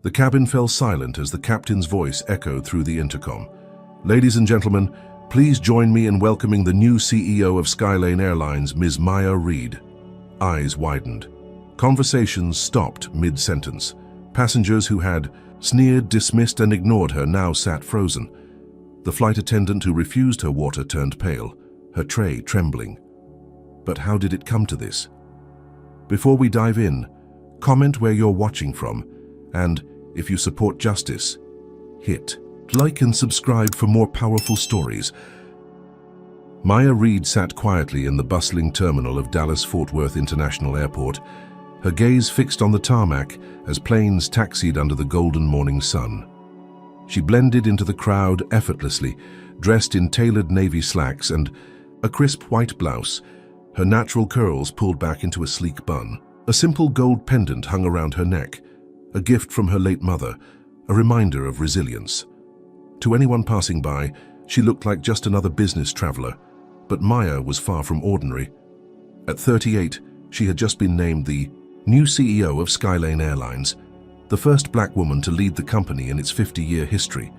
The cabin fell silent as the captain's voice echoed through the intercom. "Ladies and gentlemen, please join me in welcoming the new CEO of Skylane Airlines, Ms. Maya Reid." Eyes widened. Conversations stopped mid-sentence. Passengers who had sneered, dismissed, and ignored her now sat frozen. The flight attendant who refused her water turned pale, her tray trembling. But how did it come to this? Before we dive in, comment where you're watching from, and if you support justice, hit like and subscribe for more powerful stories. Maya Reid sat quietly in the bustling terminal of Dallas-Fort Worth International Airport, her gaze fixed on the tarmac as planes taxied under the golden morning sun. She blended into the crowd effortlessly, dressed in tailored navy slacks and a crisp white blouse, her natural curls pulled back into a sleek bun. A simple gold pendant hung around her neck, a gift from her late mother, a reminder of resilience. To anyone passing by, she looked like just another business traveler, but Maya was far from ordinary. At 38, she had just been named the new CEO of Skylane Airlines, the first black woman to lead the company in its 50-year history.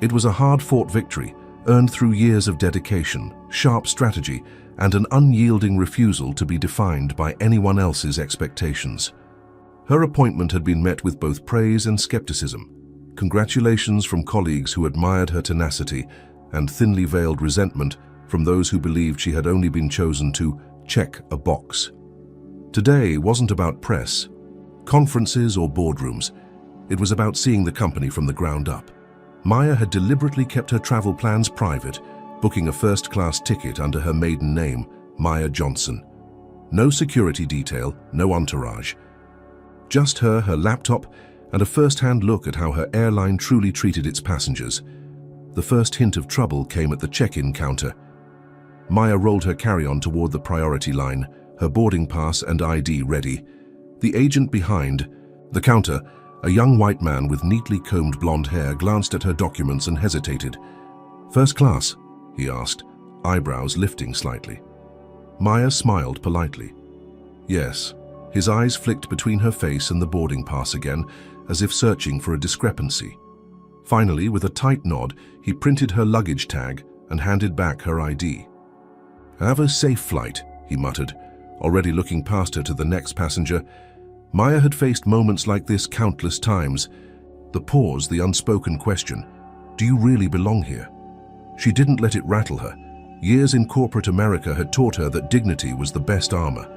It was a hard-fought victory, earned through years of dedication, sharp strategy, and an unyielding refusal to be defined by anyone else's expectations. Her appointment had been met with both praise and skepticism. Congratulations from colleagues who admired her tenacity, and thinly veiled resentment from those who believed she had only been chosen to check a box. Today wasn't about press, conferences, or boardrooms. It was about seeing the company from the ground up. Maya had deliberately kept her travel plans private, booking a first-class ticket under her maiden name, Maya Johnson. No security detail, no entourage. Just her laptop, and a first-hand look at how her airline truly treated its passengers. The first hint of trouble came at the check-in counter. Maya rolled her carry-on toward the priority line, her boarding pass and ID ready. The agent behind the counter, a young white man with neatly combed blonde hair, glanced at her documents and hesitated. "First class?" he asked, eyebrows lifting slightly. Maya smiled politely. "Yes." His eyes flicked between her face and the boarding pass again, as if searching for a discrepancy. Finally, with a tight nod, he printed her luggage tag and handed back her ID. "Have a safe flight," he muttered, already looking past her to the next passenger. Maya had faced moments like this countless times. The pause, the unspoken question, "Do you really belong here?" She didn't let it rattle her. Years in corporate America had taught her that dignity was the best armor.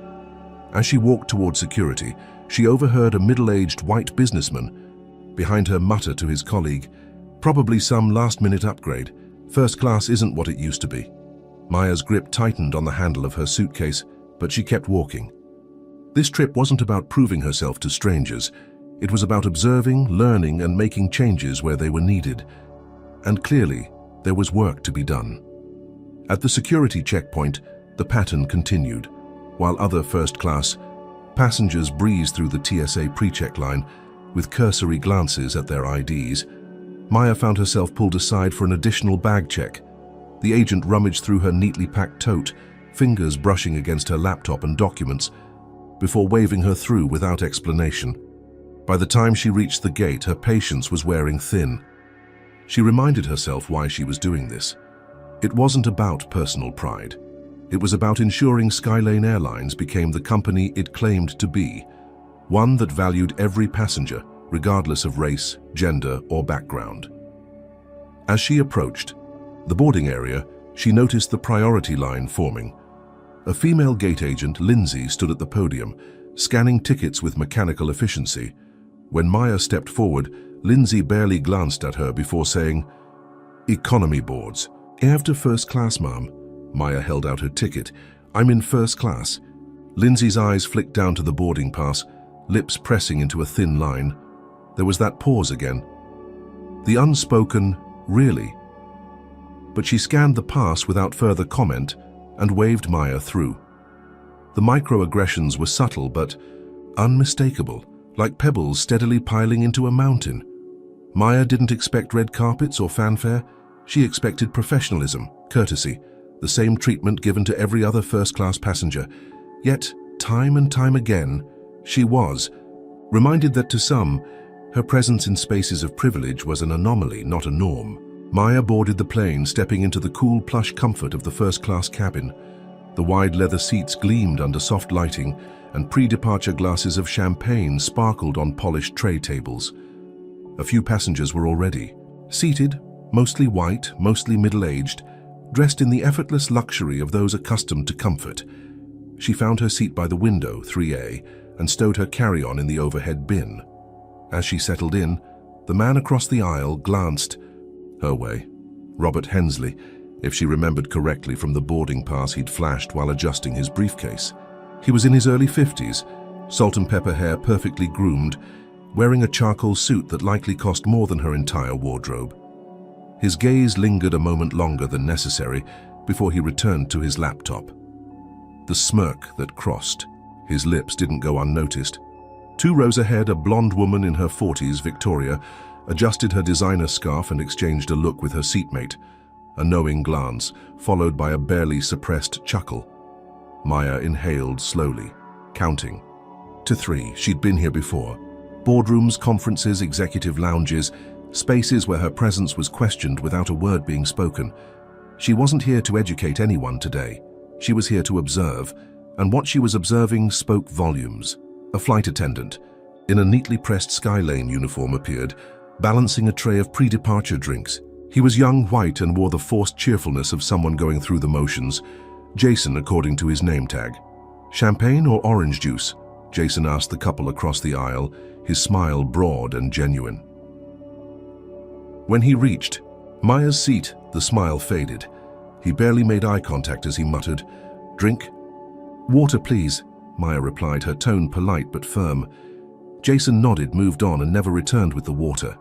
As she walked toward security, she overheard a middle-aged white businessman behind her mutter to his colleague, "Probably some last-minute upgrade. First class isn't what it used to be." Maya's grip tightened on the handle of her suitcase, but she kept walking. This trip wasn't about proving herself to strangers. It was about observing, learning, and making changes where they were needed. And clearly, there was work to be done. At the security checkpoint, the pattern continued. While other first-class passengers breezed through the TSA pre-check line with cursory glances at their IDs, Maya found herself pulled aside for an additional bag check. The agent rummaged through her neatly packed tote, fingers brushing against her laptop and documents, before waving her through without explanation. By the time she reached the gate, her patience was wearing thin. She reminded herself why she was doing this. It wasn't about personal pride. It was about ensuring Skylane Airlines became the company it claimed to be, one that valued every passenger, regardless of race, gender, or background. As she approached the boarding area, she noticed the priority line forming. A female gate agent, Lindsay, stood at the podium, scanning tickets with mechanical efficiency. When Maya stepped forward, Lindsay barely glanced at her before saying, "Economy boards. After first class, ma'am." Maya held out her ticket. "I'm in first class." Lindsay's eyes flicked down to the boarding pass, lips pressing into a thin line. There was that pause again. The unspoken, "Really?" But she scanned the pass without further comment and waved Maya through. The microaggressions were subtle but unmistakable, like pebbles steadily piling into a mountain. Maya didn't expect red carpets or fanfare. She expected professionalism, courtesy, the same treatment given to every other first-class passenger. Yet, time and time again, she was reminded that to some, Her presence in spaces of privilege was an anomaly, not a norm. Maya boarded the plane, stepping into the cool, plush comfort of the first-class cabin. The wide leather seats gleamed under soft lighting, and pre-departure glasses of champagne sparkled on polished tray tables. A few passengers were already seated, mostly white, mostly middle-aged, dressed in the effortless luxury of those accustomed to comfort. She found her seat by the window, 3A, and stowed her carry-on in the overhead bin. As she settled in, the man across the aisle glanced her way. Robert Hensley, if she remembered correctly from the boarding pass he'd flashed while adjusting his briefcase. He was in his early 50s, salt and pepper hair perfectly groomed, wearing a charcoal suit that likely cost more than her entire wardrobe. His gaze lingered a moment longer than necessary before he returned to his laptop. The smirk that crossed his lips didn't go unnoticed. 2 rows ahead, a blonde woman in her 40s, Victoria, adjusted her designer scarf and exchanged a look with her seatmate, a knowing glance, followed by a barely suppressed chuckle. Maya inhaled slowly, counting to 3. She'd been here before. Boardrooms, conferences, executive lounges, spaces where her presence was questioned without a word being spoken. She wasn't here to educate anyone today. She was here to observe, and what she was observing spoke volumes. A flight attendant, in a neatly pressed Skylane uniform, appeared, balancing a tray of pre-departure drinks. He was young, white, and wore the forced cheerfulness of someone going through the motions. Jason, according to his name tag. "Champagne or orange juice?" Jason asked the couple across the aisle, his smile broad and genuine. When he reached Maya's seat, the smile faded. He barely made eye contact as he muttered, "Drink?" "Water, please," Maya replied, her tone polite but firm. Jason nodded, moved on, and never returned with the water.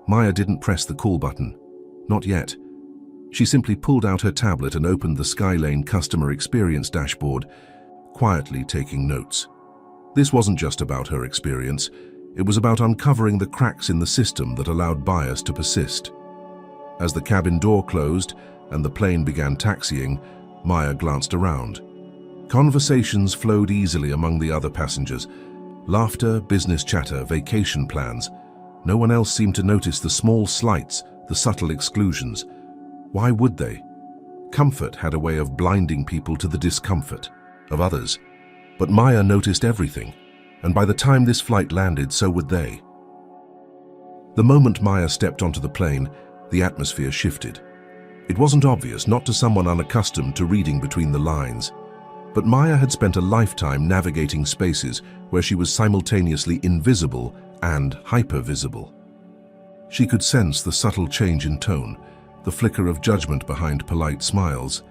Maya didn't press the call button. Not yet. She simply pulled out her tablet and opened the Skylane customer experience dashboard, quietly taking notes. This wasn't just about her experience. It was about uncovering the cracks in the system that allowed bias to persist. As the cabin door closed and the plane began taxiing, Maya glanced around. Conversations flowed easily among the other passengers. Laughter, business chatter, vacation plans. No one else seemed to notice the small slights, the subtle exclusions. Why would they? Comfort had a way of blinding people to the discomfort of others. But Maya noticed everything, and by the time this flight landed, so would they. The moment Maya stepped onto the plane, the atmosphere shifted. It wasn't obvious, not to someone unaccustomed to reading between the lines. But Maya had spent a lifetime navigating spaces where she was simultaneously invisible and hypervisible. She could sense the subtle change in tone, the flicker of judgment behind polite smiles.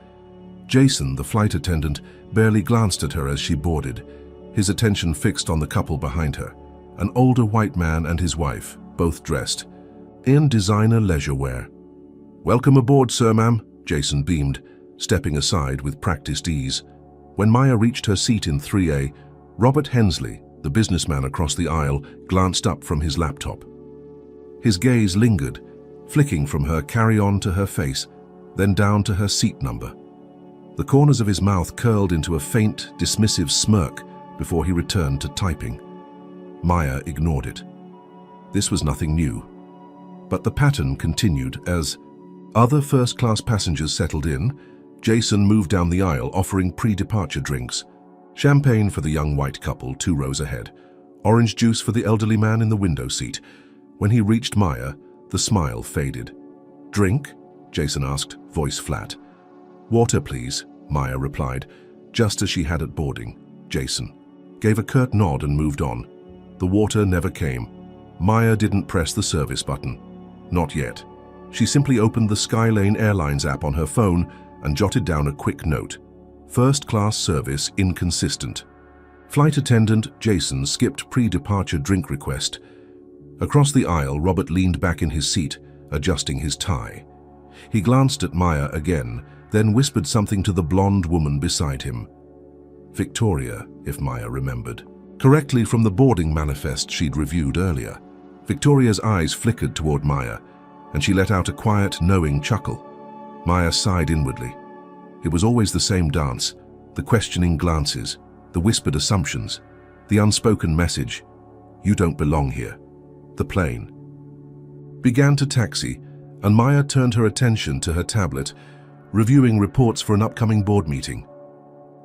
Jason, the flight attendant, barely glanced at her as she boarded, his attention fixed on the couple behind her, an older white man and his wife, both dressed in designer leisure wear. "Welcome aboard, sir, ma'am," Jason beamed, stepping aside with practiced ease. When Maya reached her seat in 3A, Robert Hensley, the businessman across the aisle, glanced up from his laptop. His gaze lingered, flicking from her carry-on to her face, then down to her seat number. The corners of his mouth curled into a faint, dismissive smirk before he returned to typing. Maya ignored it. This was nothing new. But the pattern continued as other first-class passengers settled in. Jason moved down the aisle, offering pre-departure drinks. Champagne for the young white couple 2 rows ahead. Orange juice for the elderly man in the window seat. When he reached Maya, the smile faded. "Drink?" Jason asked, voice flat. "Water, please," Maya replied, just as she had at boarding. Jason gave a curt nod and moved on. The water never came. Maya didn't press the service button. Not yet. She simply opened the Skylane Airlines app on her phone and jotted down a quick note. "First-class service inconsistent." Flight attendant Jason skipped pre-departure drink request. Across the aisle, Robert leaned back in his seat, adjusting his tie. He glanced at Maya again, then whispered something to the blonde woman beside him. Victoria, if Maya remembered correctly from the boarding manifest she'd reviewed earlier. Victoria's eyes flickered toward Maya, and she let out a quiet, knowing chuckle. Maya sighed inwardly. It was always the same dance, the questioning glances, the whispered assumptions, the unspoken message, "You don't belong here." The plane began to taxi, and Maya turned her attention to her tablet, reviewing reports for an upcoming board meeting.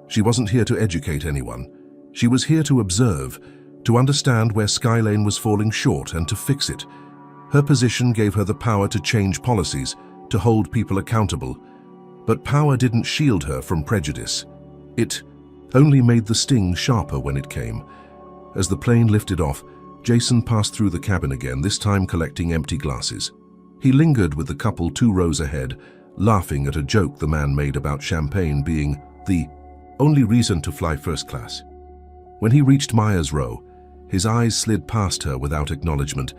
She wasn't here to educate anyone. She was here to observe, to understand where Skylane was falling short and to fix it. Her position gave her the power to change policies, to hold people accountable. But power didn't shield her from prejudice. It only made the sting sharper when it came. As the plane lifted off, Jason passed through the cabin again, this time collecting empty glasses. He lingered with the couple 2 rows ahead, laughing at a joke the man made about champagne being the only reason to fly first class. When he reached Maya's row, his eyes slid past her without acknowledgement,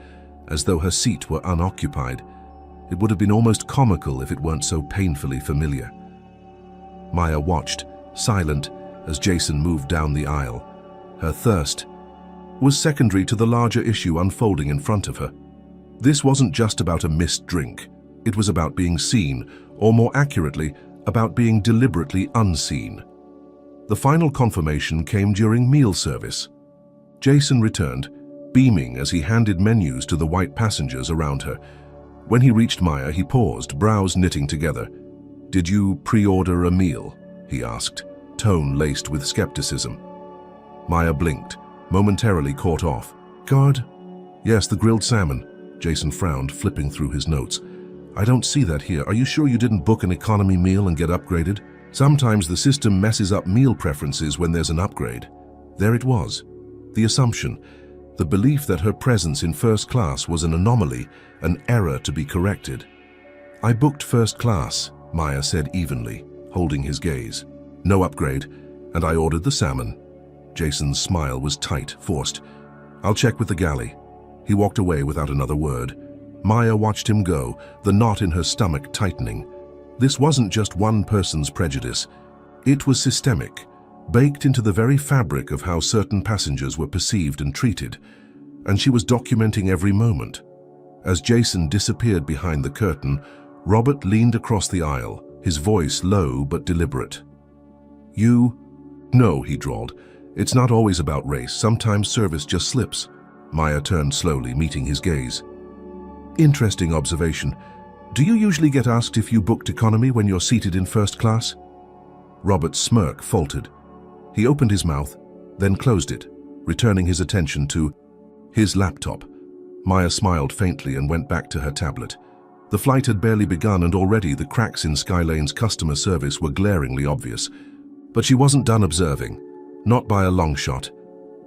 as though her seat were unoccupied. It would have been almost comical if it weren't so painfully familiar. Maya watched, silent, as Jason moved down the aisle. Her thirst was secondary to the larger issue unfolding in front of her. This wasn't just about a missed drink. It was about being seen, or more accurately, about being deliberately unseen. The final confirmation came during meal service. Jason returned, beaming as he handed menus to the white passengers around her. When he reached Maya, he paused, brows knitting together. "Did you pre-order a meal?" he asked, tone laced with skepticism. Maya blinked, momentarily caught off. "God?" "Yes, the grilled salmon." Jason frowned, flipping through his notes. "I don't see that here. Are you sure you didn't book an economy meal and get upgraded? Sometimes the system messes up meal preferences when there's an upgrade." There it was. The assumption, the belief that her presence in first class was an anomaly, an error to be corrected. "I booked first class," Maya said evenly, holding his gaze. "No upgrade, and I ordered the salmon." Jason's smile was tight, forced. "I'll check with the galley." He walked away without another word. Maya watched him go, the knot in her stomach tightening. This wasn't just one person's prejudice. It was systemic, baked into the very fabric of how certain passengers were perceived and treated, and she was documenting every moment. As Jason disappeared behind the curtain, Robert leaned across the aisle, his voice low but deliberate. "You?" "No," he drawled. "It's not always about race. Sometimes service just slips." Maya turned slowly, meeting his gaze. "Interesting observation. Do you usually get asked if you booked economy when you're seated in first class?" Robert's smirk faltered. He opened his mouth, then closed it, returning his attention to his laptop. Maya smiled faintly and went back to her tablet. The flight had barely begun, and already the cracks in Skylane's customer service were glaringly obvious. But she wasn't done observing, not by a long shot.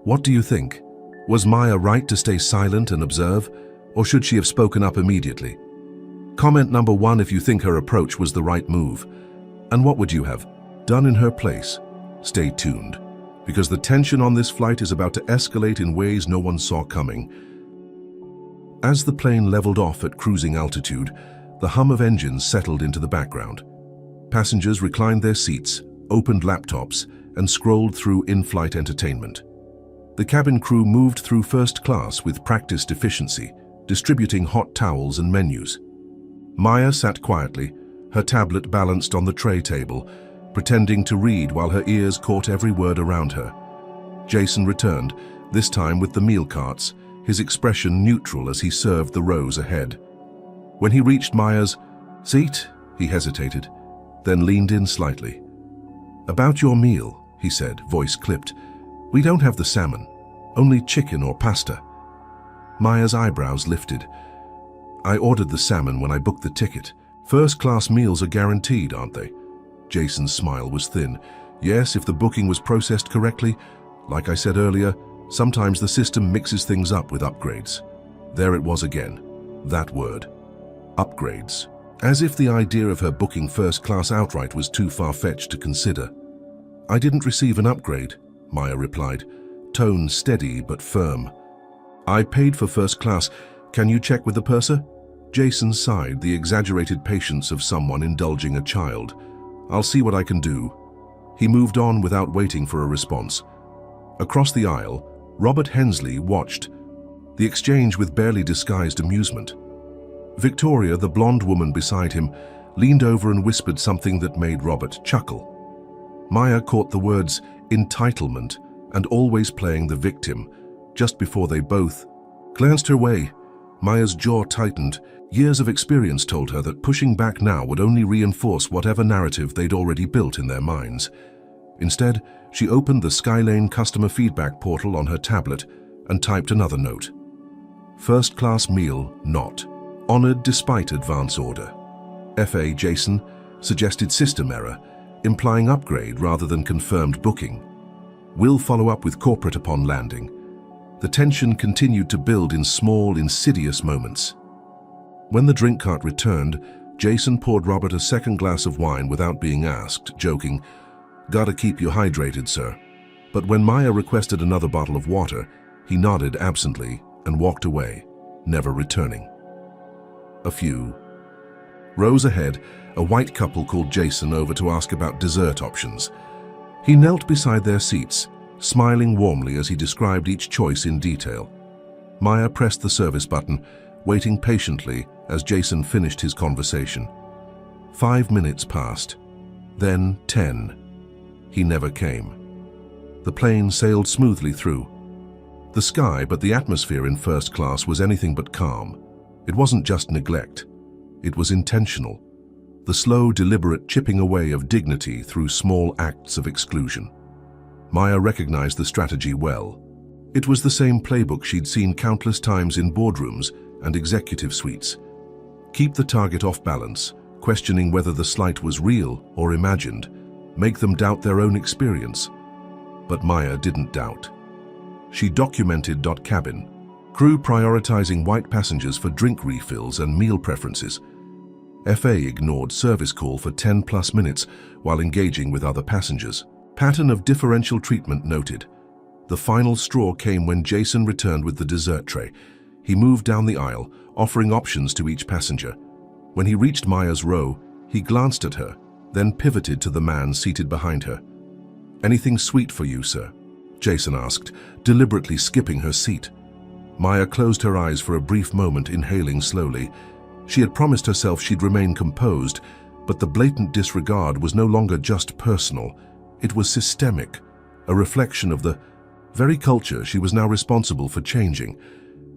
"What do you think? Was Maya right to stay silent and observe, or should she have spoken up immediately? Comment number 1 if you think her approach was the right move. And what would you have done in her place? Stay tuned, because the tension on this flight is about to escalate in ways no one saw coming. As the plane leveled off at cruising altitude, the hum of engines settled into the background. Passengers reclined their seats, opened laptops, and scrolled through in-flight entertainment. The cabin crew moved through first class with practiced efficiency, distributing hot towels and menus. Maya sat quietly, her tablet balanced on the tray table, pretending to read while her ears caught every word around her. Jason returned, this time with the meal carts, his expression neutral as he served the rows ahead. When he reached Maya's seat, he hesitated, then leaned in slightly. "About your meal," he said, voice clipped. "We don't have the salmon, only chicken or pasta." Maya's eyebrows lifted. "I ordered the salmon when I booked the ticket. First-class meals are guaranteed, aren't they?" Jason's smile was thin. "Yes, if the booking was processed correctly. Like I said earlier, sometimes the system mixes things up with upgrades." There it was again, that word. Upgrades. As if the idea of her booking first class outright was too far-fetched to consider. "I didn't receive an upgrade," Maya replied, tone steady but firm. "I paid for first class. Can you check with the purser?" Jason sighed, the exaggerated patience of someone indulging a child. "I'll see what I can do." He moved on without waiting for a response. Across the aisle, Robert Hensley watched the exchange with barely disguised amusement. Victoria, the blonde woman beside him, leaned over and whispered something that made Robert chuckle. Maya caught the words entitlement and always playing the victim just before they both glanced her way, Maya's jaw tightened. Years of experience told her that pushing back now would only reinforce whatever narrative they'd already built in their minds. Instead, she opened the Skylane customer feedback portal on her tablet and typed another note. First-class meal not. Honored despite advance order. FA Jason suggested system error, implying upgrade rather than confirmed booking. Will follow up with corporate upon landing. The tension continued to build in small, insidious moments. When the drink cart returned, Jason poured Robert a second glass of wine without being asked, joking, "Gotta keep you hydrated, sir." But when Maya requested another bottle of water, he nodded absently and walked away, never returning. A few rows ahead, a white couple called Jason over to ask about dessert options. He knelt beside their seats, smiling warmly as he described each choice in detail. Maya pressed the service button, waiting patiently as Jason finished his conversation. 5 minutes passed, then 10. He never came. The plane sailed smoothly through. The sky, but the atmosphere in first class was anything but calm. It wasn't just neglect. It was intentional. The slow, deliberate chipping away of dignity through small acts of exclusion. Maya recognized the strategy well. It was the same playbook she'd seen countless times in boardrooms and executive suites. Keep the target off balance, questioning whether the slight was real or imagined. Make them doubt their own experience. But Maya didn't doubt. She documented .cabin, crew prioritizing white passengers for drink refills and meal preferences. FA ignored service call for 10+ minutes while engaging with other passengers. Pattern of differential treatment noted. The final straw came when Jason returned with the dessert tray. He moved down the aisle, offering options to each passenger. When he reached Maya's row, he glanced at her, then pivoted to the man seated behind her. "Anything sweet for you, sir?" Jason asked, deliberately skipping her seat. Maya closed her eyes for a brief moment, inhaling slowly. She had promised herself she'd remain composed, but the blatant disregard was no longer just personal. It was systemic, a reflection of the very culture she was now responsible for changing.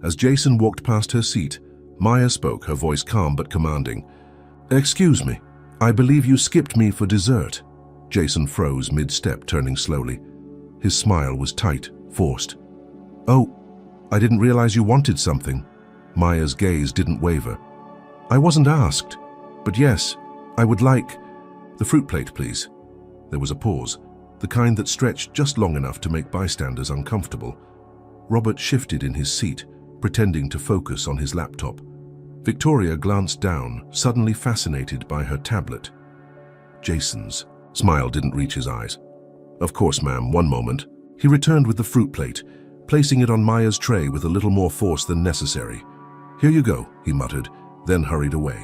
As Jason walked past her seat, Maya spoke, her voice calm but commanding. "Excuse me, I believe you skipped me for dessert." Jason froze mid-step, turning slowly. His smile was tight, forced. "Oh, I didn't realize you wanted something." Maya's gaze didn't waver. "I wasn't asked, but yes, I would like the fruit plate, please." There was a pause, the kind that stretched just long enough to make bystanders uncomfortable. Robert shifted in his seat, pretending to focus on his laptop. Victoria glanced down, suddenly fascinated by her tablet. Jason's smile didn't reach his eyes. "Of course, ma'am, one moment." He returned with the fruit plate, placing it on Maya's tray with a little more force than necessary. "Here you go," he muttered, then hurried away.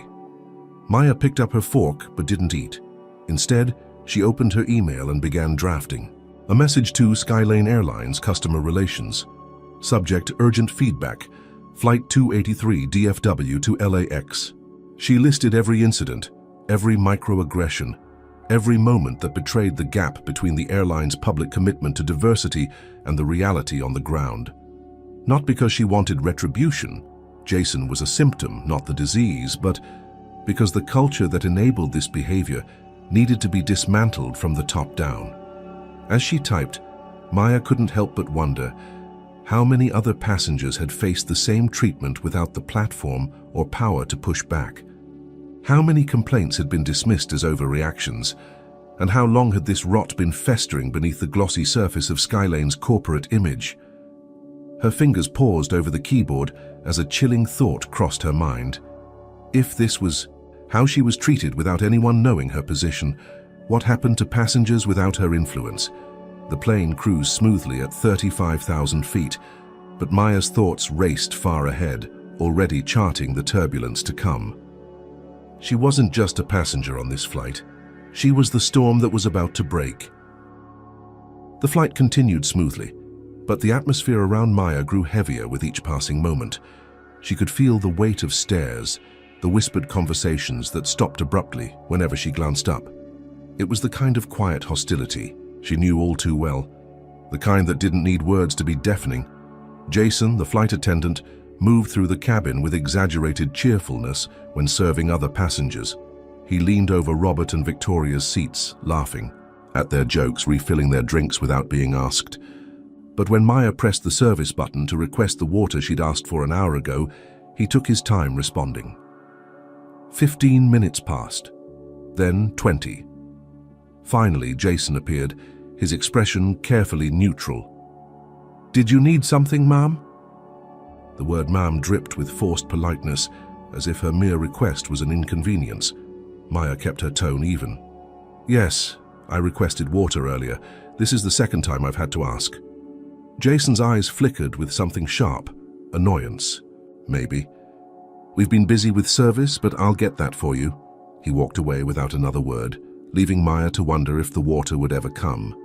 Maya picked up her fork but didn't eat. Instead, she opened her email and began drafting. A message to Skylane Airlines Customer Relations. Subject: urgent feedback. Flight 283 DFW to LAX. She listed every incident, every microaggression, every moment that betrayed the gap between the airline's public commitment to diversity and the reality on the ground. Not because she wanted retribution. Jason was a symptom, not the disease, but because the culture that enabled this behavior needed to be dismantled from the top down. As she typed, Maya couldn't help but wonder how many other passengers had faced the same treatment without the platform or power to push back. How many complaints had been dismissed as overreactions, and how long had this rot been festering beneath the glossy surface of Skylane's corporate image? Her fingers paused over the keyboard as a chilling thought crossed her mind. If this was how she was treated without anyone knowing her position, what happened to passengers without her influence? The plane cruised smoothly at 35,000 feet, but Maya's thoughts raced far ahead, already charting the turbulence to come. She wasn't just a passenger on this flight. She was the storm that was about to break. The flight continued smoothly, but the atmosphere around Maya grew heavier with each passing moment. She could feel the weight of stares, the whispered conversations that stopped abruptly whenever she glanced up. It was the kind of quiet hostility she knew all too well, the kind that didn't need words to be deafening. Jason, the flight attendant, moved through the cabin with exaggerated cheerfulness when serving other passengers. He leaned over Robert and Victoria's seats, laughing at their jokes, refilling their drinks without being asked. But when Maya pressed the service button to request the water she'd asked for an hour ago, he took his time responding. 15 minutes passed, then 20. Finally, Jason appeared, his expression carefully neutral. "Did you need something, ma'am?" The word ma'am dripped with forced politeness, as if her mere request was an inconvenience. Maya kept her tone even. "Yes, I requested water earlier. This is the second time I've had to ask." Jason's eyes flickered with something sharp. Annoyance, maybe. "We've been busy with service, but I'll get that for you." He walked away without another word, leaving Maya to wonder if the water would ever come.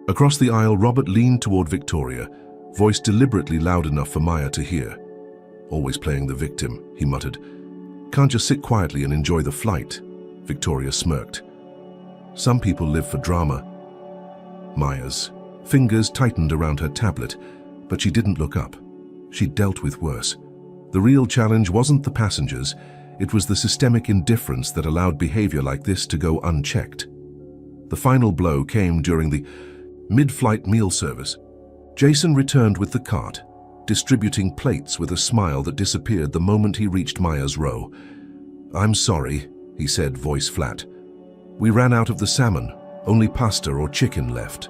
Across the aisle, Robert leaned toward Victoria, voice deliberately loud enough for Maya to hear. "Always playing the victim," he muttered. "Can't just sit quietly and enjoy the flight." Victoria smirked. "Some people live for drama." Maya's fingers tightened around her tablet, but she didn't look up. She'd dealt with worse. The real challenge wasn't the passengers, it was the systemic indifference that allowed behavior like this to go unchecked. The final blow came during the mid-flight meal service. Jason returned with the cart, distributing plates with a smile that disappeared the moment he reached Maya's row. "I'm sorry," he said, voice flat. "We ran out of the salmon, only pasta or chicken left."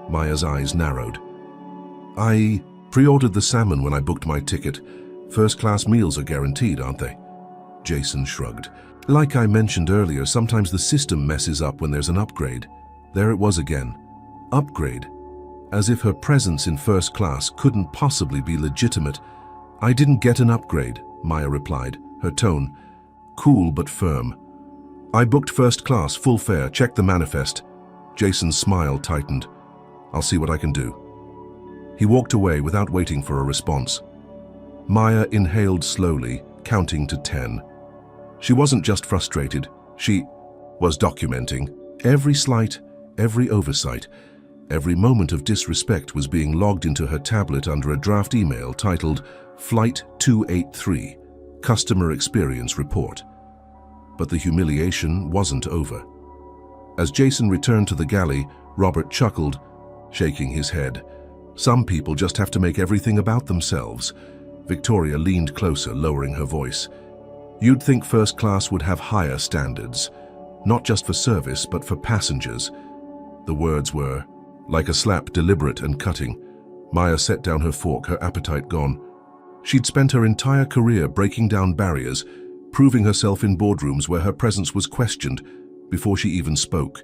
Maya's eyes narrowed. "I pre-ordered the salmon when I booked my ticket. First-class meals are guaranteed, aren't they?" Jason shrugged. "Like I mentioned earlier, sometimes the system messes up when there's an upgrade." There it was again. Upgrade. As if her presence in first class couldn't possibly be legitimate. "I didn't get an upgrade," Maya replied, her tone cool but firm. "I booked first class, full fare, check the manifest." Jason's smile tightened. "I'll see what I can do." He walked away without waiting for a response. Maya inhaled slowly, counting to 10. She wasn't just frustrated, she was documenting. Every slight, every oversight, every moment of disrespect was being logged into her tablet under a draft email titled Flight 283, Customer Experience Report. But the humiliation wasn't over. As Jason returned to the galley, Robert chuckled, shaking his head. "Some people just have to make everything about themselves." Victoria leaned closer, lowering her voice. "You'd think first class would have higher standards, not just for service, but for passengers." The words were like a slap, deliberate and cutting. Maya set down her fork, her appetite gone. She'd spent her entire career breaking down barriers, proving herself in boardrooms where her presence was questioned before she even spoke.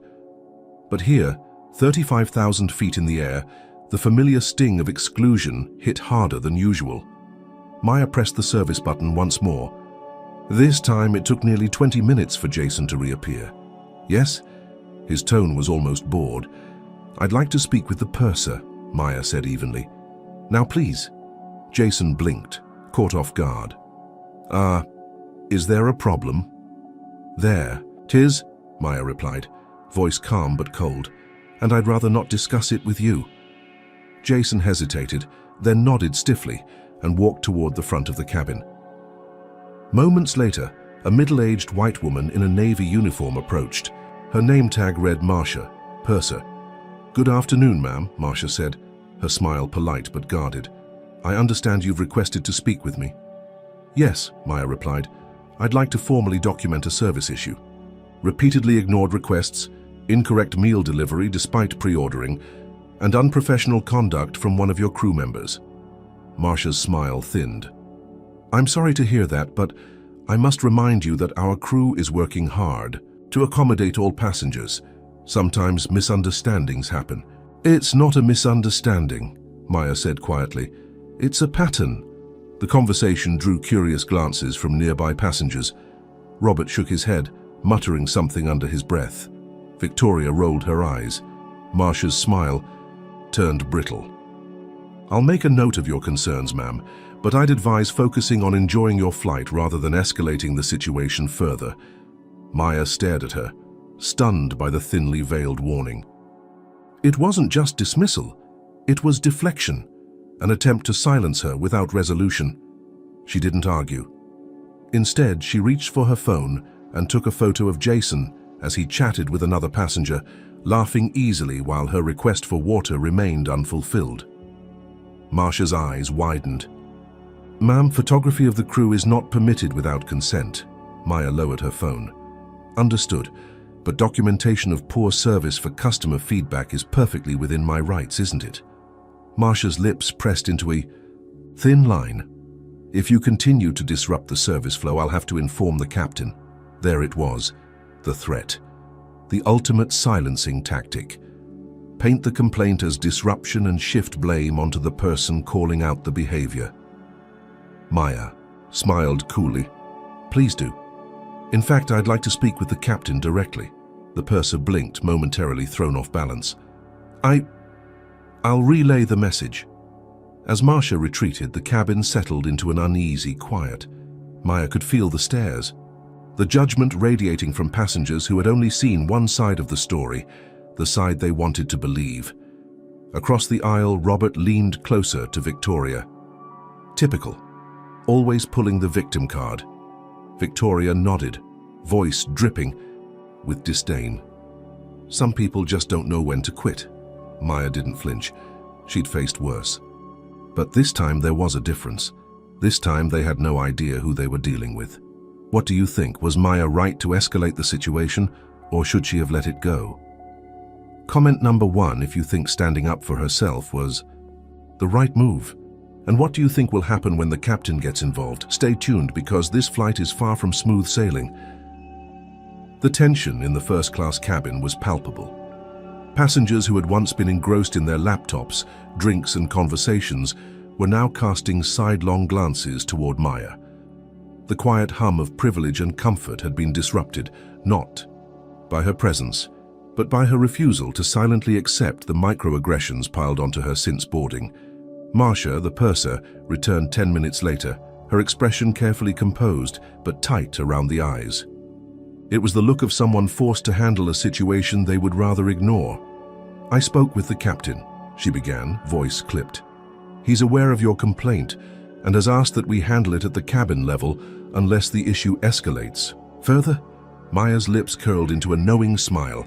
But here, 35,000 feet in the air, the familiar sting of exclusion hit harder than usual. Maya pressed the service button once more. This time it took nearly 20 minutes for Jason to reappear. "Yes?" His tone was almost bored. "I'd like to speak with the purser," Maya said evenly. "Now please." Jason blinked, caught off guard. Is there a problem?" "There, 'tis," Maya replied, voice calm but cold. "And I'd rather not discuss it with you." Jason hesitated, then nodded stiffly and walked toward the front of the cabin. Moments later, a middle-aged white woman in a Navy uniform approached. Her name tag read Marcia, purser. "Good afternoon, ma'am," Marcia said, her smile polite but guarded. "I understand you've requested to speak with me." "Yes," Maya replied. "I'd like to formally document a service issue. Repeatedly ignored requests, incorrect meal delivery despite pre-ordering, and unprofessional conduct from one of your crew members." Marcia's smile thinned. "I'm sorry to hear that, but I must remind you that our crew is working hard to accommodate all passengers. Sometimes misunderstandings happen." "It's not a misunderstanding," Maya said quietly. "It's a pattern." The conversation drew curious glances from nearby passengers. Robert shook his head, muttering something under his breath. Victoria rolled her eyes. Marcia's smile turned brittle. "I'll make a note of your concerns, ma'am, but I'd advise focusing on enjoying your flight rather than escalating the situation further." Maya stared at her, stunned by the thinly veiled warning. It wasn't just dismissal, it was deflection, an attempt to silence her without resolution. She didn't argue. Instead, she reached for her phone and took a photo of Jason as he chatted with another passenger, laughing easily while her request for water remained unfulfilled. Marsha's eyes widened. "Ma'am, photography of the crew is not permitted without consent." Maya lowered her phone. "Understood, but documentation of poor service for customer feedback is perfectly within my rights, isn't it?" Marsha's lips pressed into a thin line. "If you continue to disrupt the service flow, I'll have to inform the captain." There it was, the threat. The ultimate silencing tactic. Paint the complaint as disruption and shift blame onto the person calling out the behavior. Maya smiled coolly. "Please do. In fact, I'd like to speak with the captain directly." The purser blinked, momentarily thrown off balance. I'll relay the message." As Marsha retreated, the cabin settled into an uneasy quiet. Maya could feel the stares, the judgment radiating from passengers who had only seen one side of the story, the side they wanted to believe. Across the aisle, Robert leaned closer to Victoria. Typical. Always pulling the victim card. Victoria nodded, voice dripping with disdain. "Some people just don't know when to quit." Maya didn't flinch. She'd faced worse. But this time there was a difference. This time they had no idea who they were dealing with. "What do you think? Was Maya right to escalate the situation, or should she have let it go?" Comment number 1, if you think standing up for herself was the right move. And what do you think will happen when the captain gets involved? Stay tuned, because this flight is far from smooth sailing. The tension in the first-class cabin was palpable. Passengers who had once been engrossed in their laptops, drinks and conversations were now casting sidelong glances toward Maya. The quiet hum of privilege and comfort had been disrupted, not by her presence, but by her refusal to silently accept the microaggressions piled onto her since boarding. Marsha, the purser, returned 10 minutes later, her expression carefully composed but tight around the eyes. It was the look of someone forced to handle a situation they would rather ignore. "I spoke with the captain," she began, voice clipped. "He's aware of your complaint and has asked that we handle it at the cabin level unless the issue escalates. Further?" Maya's lips curled into a knowing smile.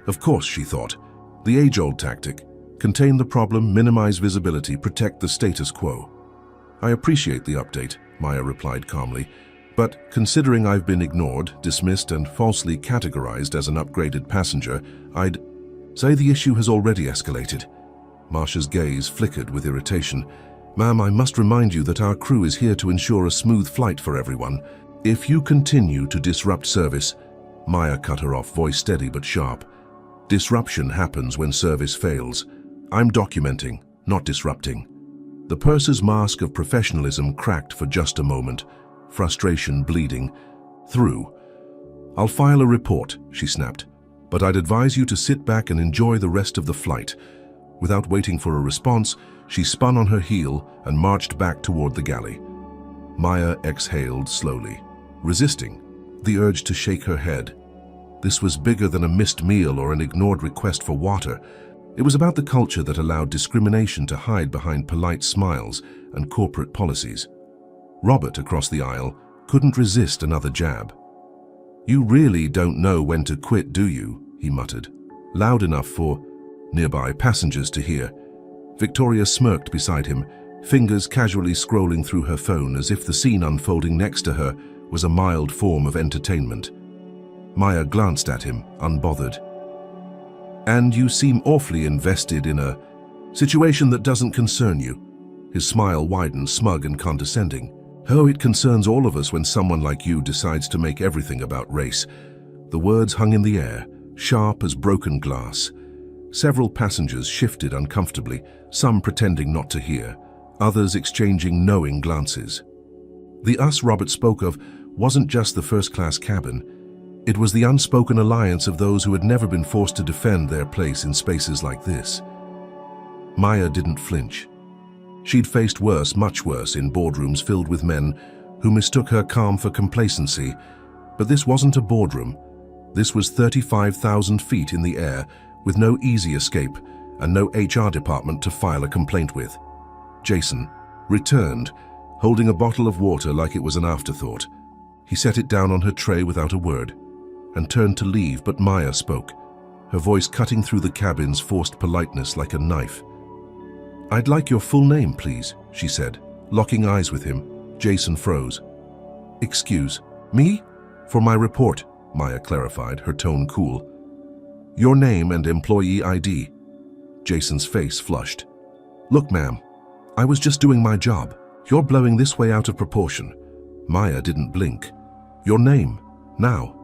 Of course, she thought. The age-old tactic. Contain the problem, minimize visibility, protect the status quo. "I appreciate the update," Maya replied calmly. "But considering I've been ignored, dismissed, and falsely categorized as an upgraded passenger, I'd say the issue has already escalated." Marsha's gaze flickered with irritation. "Ma'am, I must remind you that our crew is here to ensure a smooth flight for everyone. If you continue to disrupt service..." Maya cut her off, voice steady but sharp. "Disruption happens when service fails. I'm documenting, not disrupting." The purser's mask of professionalism cracked for just a moment, frustration bleeding through. "I'll file a report," she snapped, "but I'd advise you to sit back and enjoy the rest of the flight." Without waiting for a response, she spun on her heel and marched back toward the galley. Maya exhaled slowly, resisting the urge to shake her head. This was bigger than a missed meal or an ignored request for water. It was about the culture that allowed discrimination to hide behind polite smiles and corporate policies. Robert, across the aisle, couldn't resist another jab. "You really don't know when to quit, do you?" he muttered, loud enough for nearby passengers to hear. Victoria smirked beside him, fingers casually scrolling through her phone as if the scene unfolding next to her was a mild form of entertainment. Maya glanced at him, unbothered. "And you seem awfully invested in a situation that doesn't concern you." His smile widened, smug and condescending. "Oh, it concerns all of us when someone like you decides to make everything about race." The words hung in the air, sharp as broken glass. Several passengers shifted uncomfortably, some pretending not to hear, others exchanging knowing glances. The us Robert spoke of wasn't just the first-class cabin. It was the unspoken alliance of those who had never been forced to defend their place in spaces like this. Maya didn't flinch. She'd faced worse, much worse, in boardrooms filled with men who mistook her calm for complacency. But this wasn't a boardroom. This was 35,000 feet in the air, with no easy escape and no HR department to file a complaint with. Jason returned, holding a bottle of water like it was an afterthought. He set it down on her tray without a word and turned to leave, but Maya spoke, her voice cutting through the cabin's forced politeness like a knife. "I'd like your full name, please," she said, locking eyes with him. Jason froze. "Excuse me? For my report," Maya clarified, her tone cool. "Your name and employee ID." Jason's face flushed. "Look, ma'am, I was just doing my job. You're blowing this way out of proportion." Maya didn't blink. "Your name, now."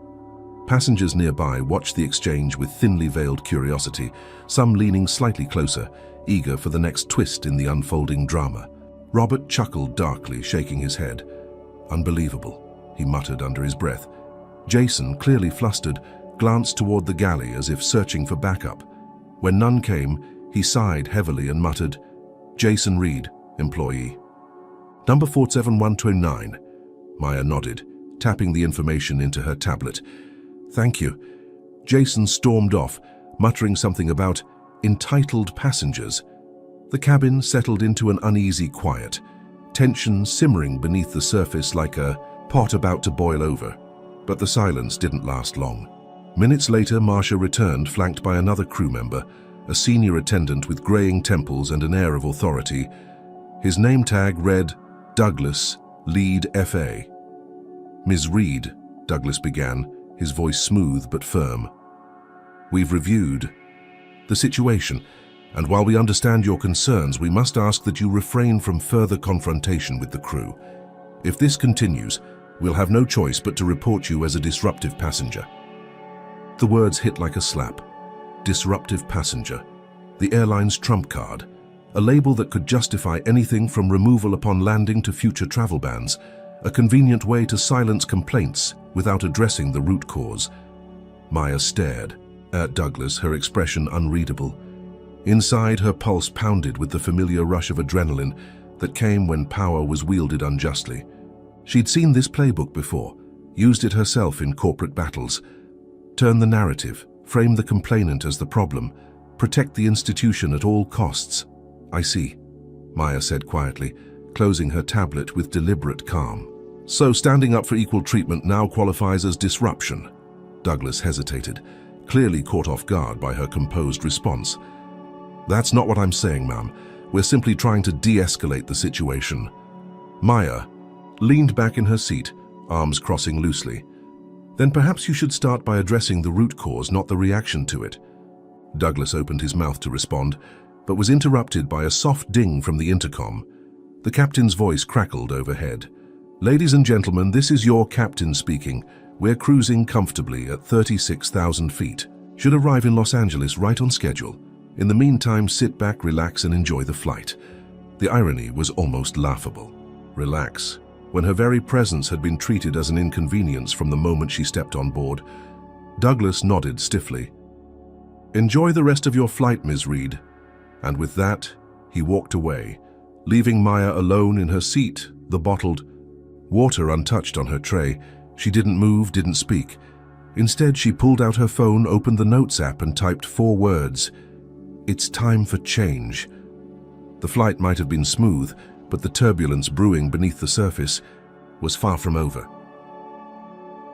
Passengers nearby watched the exchange with thinly veiled curiosity, some leaning slightly closer, eager for the next twist in the unfolding drama. Robert chuckled darkly, shaking his head. "Unbelievable," he muttered under his breath. Jason, clearly flustered, glanced toward the galley as if searching for backup. When none came, he sighed heavily and muttered, "Jason Reed, employee." "Number 47129. Maya nodded, tapping the information into her tablet. "Thank you." Jason stormed off, muttering something about entitled passengers. The cabin settled into an uneasy quiet, tension simmering beneath the surface like a pot about to boil over. But the silence didn't last long. Minutes later, Marcia returned, flanked by another crew member, a senior attendant with graying temples and an air of authority. His name tag read, Douglas, Lead FA. "Ms. Reed," Douglas began, his voice smooth but firm. "We've reviewed the situation, and while we understand your concerns, we must ask that you refrain from further confrontation with the crew. If this continues, we'll have no choice but to report you as a disruptive passenger." The words hit like a slap. Disruptive passenger. The airline's trump card. A label that could justify anything from removal upon landing to future travel bans. A convenient way to silence complaints without addressing the root cause. Maya stared at Douglas, her expression unreadable. Inside, her pulse pounded with the familiar rush of adrenaline that came when power was wielded unjustly. She'd seen this playbook before, used it herself in corporate battles. Turn the narrative, frame the complainant as the problem, protect the institution at all costs. "I see," Maya said quietly, closing her tablet with deliberate calm. "So standing up for equal treatment now qualifies as disruption?" Douglas hesitated, clearly caught off guard by her composed response. "That's not what I'm saying, ma'am. We're simply trying to de-escalate the situation." Maya leaned back in her seat, arms crossing loosely. "Then perhaps you should start by addressing the root cause, not the reaction to it." Douglas opened his mouth to respond, but was interrupted by a soft ding from the intercom. The captain's voice crackled overhead. "Ladies and gentlemen, this is your captain speaking. We're cruising comfortably at 36,000 feet. Should arrive in Los Angeles right on schedule. In the meantime, sit back, relax, and enjoy the flight." The irony was almost laughable. Relax, when her very presence had been treated as an inconvenience from the moment she stepped on board. Douglas nodded stiffly. "Enjoy the rest of your flight, Ms. Reed." And with that, he walked away, leaving Maya alone in her seat, the bottled water untouched on her tray. She didn't move, didn't speak. Instead, she pulled out her phone, opened the Notes app, and typed 4 words. "It's time for change." The flight might have been smooth, but the turbulence brewing beneath the surface was far from over.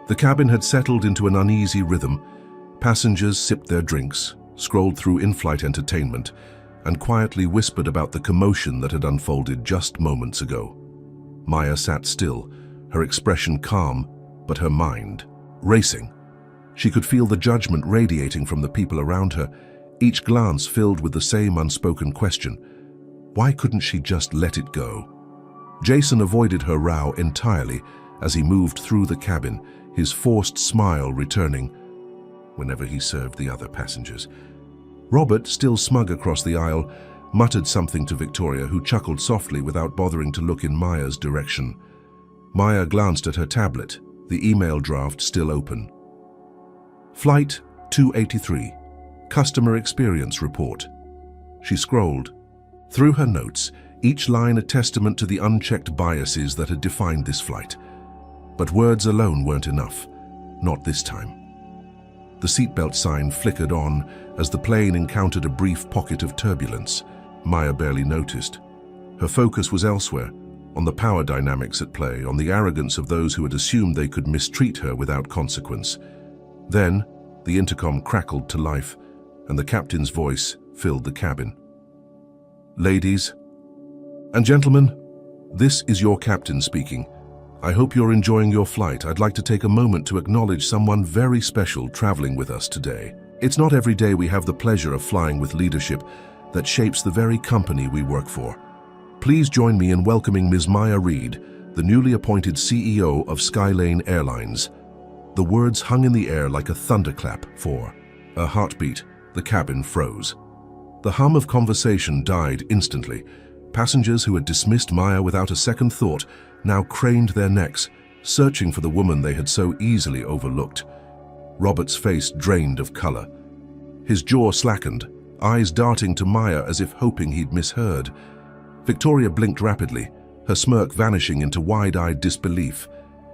The cabin had settled into an uneasy rhythm. Passengers sipped their drinks, scrolled through in-flight entertainment, and quietly whispered about the commotion that had unfolded just moments ago. Maya sat still, her expression calm, but her mind racing. She could feel the judgment radiating from the people around her, each glance filled with the same unspoken question. Why couldn't she just let it go? Jason avoided her row entirely as he moved through the cabin, his forced smile returning whenever he served the other passengers. Robert, still smug across the aisle, muttered something to Victoria, who chuckled softly without bothering to look in Maya's direction. Maya glanced at her tablet, the email draft still open. Flight 283, Customer Experience Report. She scrolled through her notes, each line a testament to the unchecked biases that had defined this flight. But words alone weren't enough, not this time. The seatbelt sign flickered on as the plane encountered a brief pocket of turbulence. Maya barely noticed. Her focus was elsewhere, on the power dynamics at play, on the arrogance of those who had assumed they could mistreat her without consequence. Then, the intercom crackled to life, and the captain's voice filled the cabin. "Ladies and gentlemen, this is your captain speaking. I hope you're enjoying your flight. I'd like to take a moment to acknowledge someone very special traveling with us today. It's not every day we have the pleasure of flying with leadership that shapes the very company we work for. Please join me in welcoming Ms. Maya Reid, the newly appointed CEO of Skylane Airlines." The words hung in the air like a thunderclap for a heartbeat. The cabin froze. The hum of conversation died instantly. Passengers who had dismissed Maya without a second thought now craned their necks, searching for the woman they had so easily overlooked. Robert's face drained of color. His jaw slackened, eyes darting to Maya as if hoping he'd misheard. Victoria blinked rapidly, her smirk vanishing into wide-eyed disbelief.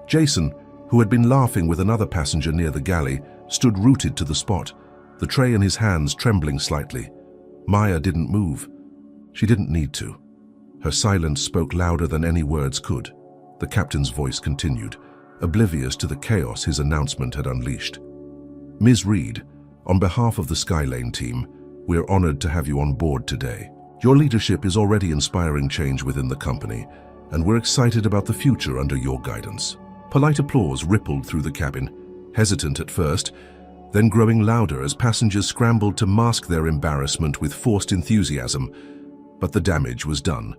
Jason, who had been laughing with another passenger near the galley, stood rooted to the spot, the tray in his hands trembling slightly. Maya didn't move. She didn't need to. Her silence spoke louder than any words could. The captain's voice continued, oblivious to the chaos his announcement had unleashed. "Ms. Reid, on behalf of the Skylane team, we're honored to have you on board today. Your leadership is already inspiring change within the company, and we're excited about the future under your guidance." Polite applause rippled through the cabin, hesitant at first, then growing louder as passengers scrambled to mask their embarrassment with forced enthusiasm. But the damage was done.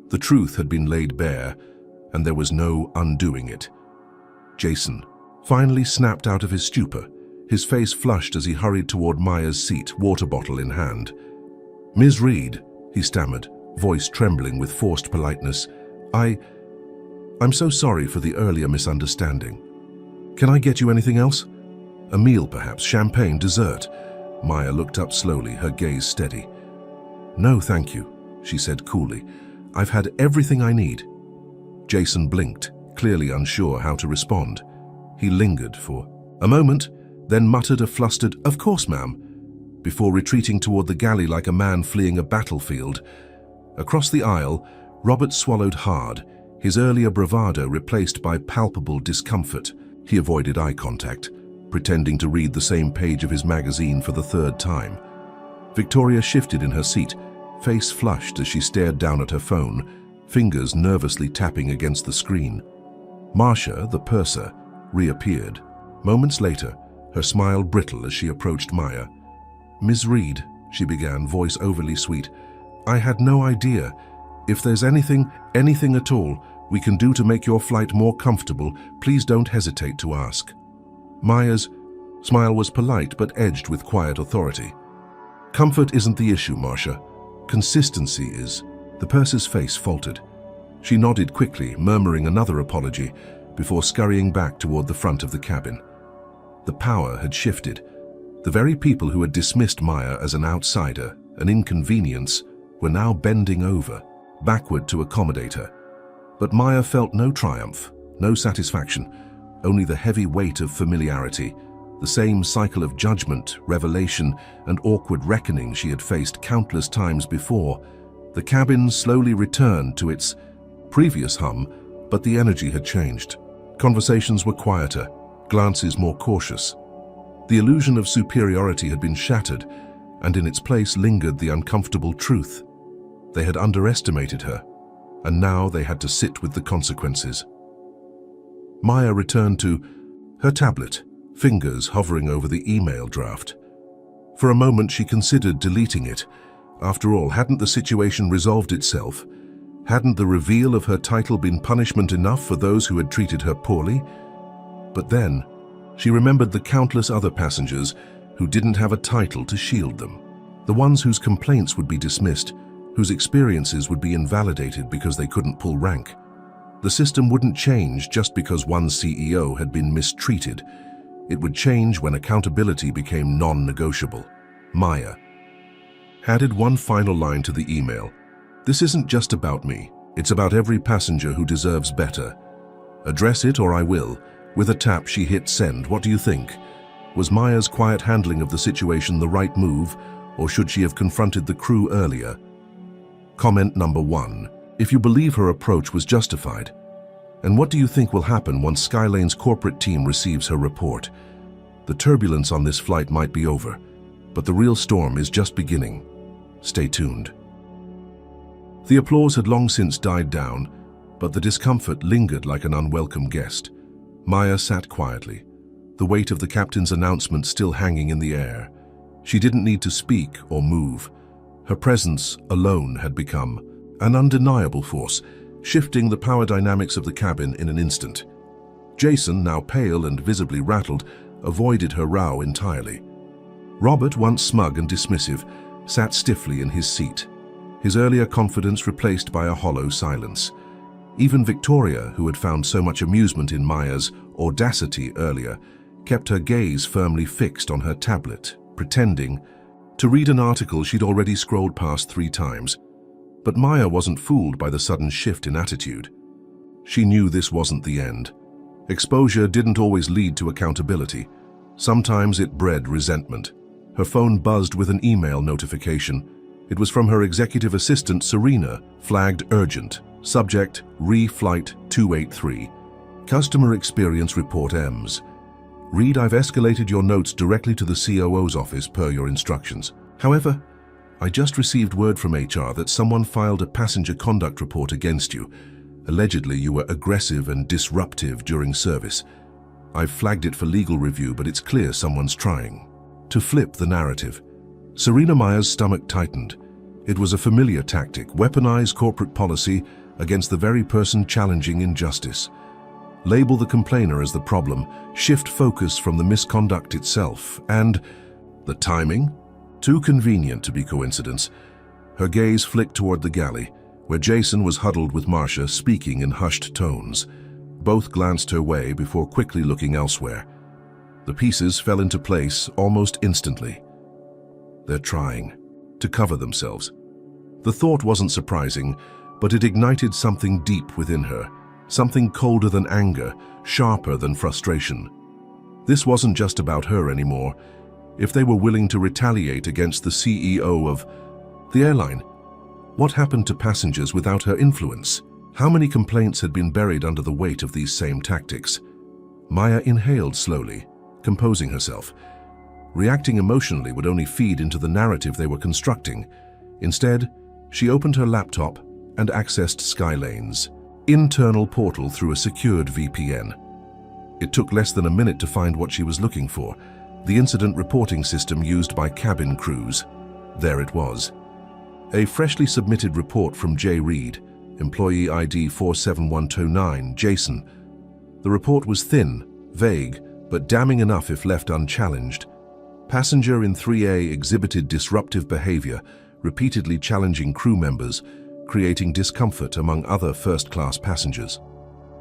The truth had been laid bare, and there was no undoing it. Jason finally snapped out of his stupor, his face flushed as he hurried toward Maya's seat, water bottle in hand. "Ms. Reid," he stammered, voice trembling with forced politeness, I'm so sorry for the earlier misunderstanding. Can I get you anything else? A meal, perhaps, champagne, dessert?" Maya looked up slowly, her gaze steady. "No, thank you," she said coolly. "I've had everything I need." Jason blinked, clearly unsure how to respond. He lingered for a moment, then muttered a flustered, "Of course, ma'am," before retreating toward the galley like a man fleeing a battlefield. Across the aisle, Robert swallowed hard, his earlier bravado replaced by palpable discomfort. He avoided eye contact, pretending to read the same page of his magazine for the third time. Victoria shifted in her seat, face flushed as she stared down at her phone, fingers nervously tapping against the screen. Marcia, the purser, reappeared. Moments later, her smile brittle as she approached Maya. "Ms. Reid," she began, voice overly sweet, "I had no idea. If there's anything at all, we can do to make your flight more comfortable, please don't hesitate to ask." Maya's smile was polite but edged with quiet authority. "Comfort isn't the issue, Marcia. Consistency is." The purser's face faltered. She nodded quickly, murmuring another apology, before scurrying back toward the front of the cabin. The power had shifted. The very people who had dismissed Maya as an outsider, an inconvenience, were now bending over, backward to accommodate her. But Maya felt no triumph, no satisfaction, only the heavy weight of familiarity, the same cycle of judgment, revelation, and awkward reckoning she had faced countless times before. The cabin slowly returned to its previous hum, but the energy had changed. Conversations were quieter, glances more cautious. The illusion of superiority had been shattered, and in its place lingered the uncomfortable truth. They had underestimated her, and now they had to sit with the consequences. Maya returned to her tablet, fingers hovering over the email draft. For a moment she considered deleting it. After all, hadn't the situation resolved itself? Hadn't the reveal of her title been punishment enough for those who had treated her poorly? But then, she remembered the countless other passengers who didn't have a title to shield them. The ones whose complaints would be dismissed, whose experiences would be invalidated because they couldn't pull rank. The system wouldn't change just because one CEO had been mistreated. It would change when accountability became non-negotiable. Maya added one final line to the email. "This isn't just about me. It's about every passenger who deserves better. Address it or I will." With a tap, she hit send. "What do you think? Was Maya's quiet handling of the situation the right move, or should she have confronted the crew earlier?" Comment number 1. if you believe her approach was justified. And what do you think will happen once Skylane's corporate team receives her report? The turbulence on this flight might be over, but the real storm is just beginning. Stay tuned. The applause had long since died down, but the discomfort lingered like an unwelcome guest. Maya sat quietly, the weight of the captain's announcement still hanging in the air. She didn't need to speak or move. Her presence alone had become an undeniable force, shifting the power dynamics of the cabin in an instant. Jason, now pale and visibly rattled, avoided her row entirely. Robert, once smug and dismissive, sat stiffly in his seat, his earlier confidence replaced by a hollow silence. Even Victoria, who had found so much amusement in Maya's audacity earlier, kept her gaze firmly fixed on her tablet, pretending to read an article she'd already scrolled past 3 times. But Maya wasn't fooled by the sudden shift in attitude. She knew this wasn't the end. Exposure didn't always lead to accountability. Sometimes it bred resentment. Her phone buzzed with an email notification. It was from her executive assistant, Serena, flagged urgent. Subject, Re-Flight 283. Customer Experience Report EMS. Read, I've escalated your notes directly to the COO's office per your instructions. However, I just received word from HR that someone filed a passenger conduct report against you. Allegedly, you were aggressive and disruptive during service. I've flagged it for legal review, but it's clear someone's trying to flip the narrative. Serena Maya's stomach tightened. It was a familiar tactic, weaponize corporate policy against the very person challenging injustice. Label the complainer as the problem, shift focus from the misconduct itself, and the timing? Too convenient to be coincidence. Her gaze flicked toward the galley, where Jason was huddled with Marcia, speaking in hushed tones. Both glanced her way before quickly looking elsewhere. The pieces fell into place almost instantly. They're trying to cover themselves. The thought wasn't surprising, but it ignited something deep within her, something colder than anger, sharper than frustration. This wasn't just about her anymore. If they were willing to retaliate against the CEO of the airline, what happened to passengers without her influence? How many complaints had been buried under the weight of these same tactics? Maya inhaled slowly, composing herself. Reacting emotionally would only feed into the narrative they were constructing. Instead, she opened her laptop and accessed Skylane's internal portal through a secured VPN. It took less than a minute to find what she was looking for, the incident reporting system used by cabin crews. There it was. A freshly submitted report from J. Reed, employee ID 47129, Jason. The report was thin, vague, but damning enough if left unchallenged. Passenger in 3A exhibited disruptive behavior, repeatedly challenging crew members, creating discomfort among other first-class passengers.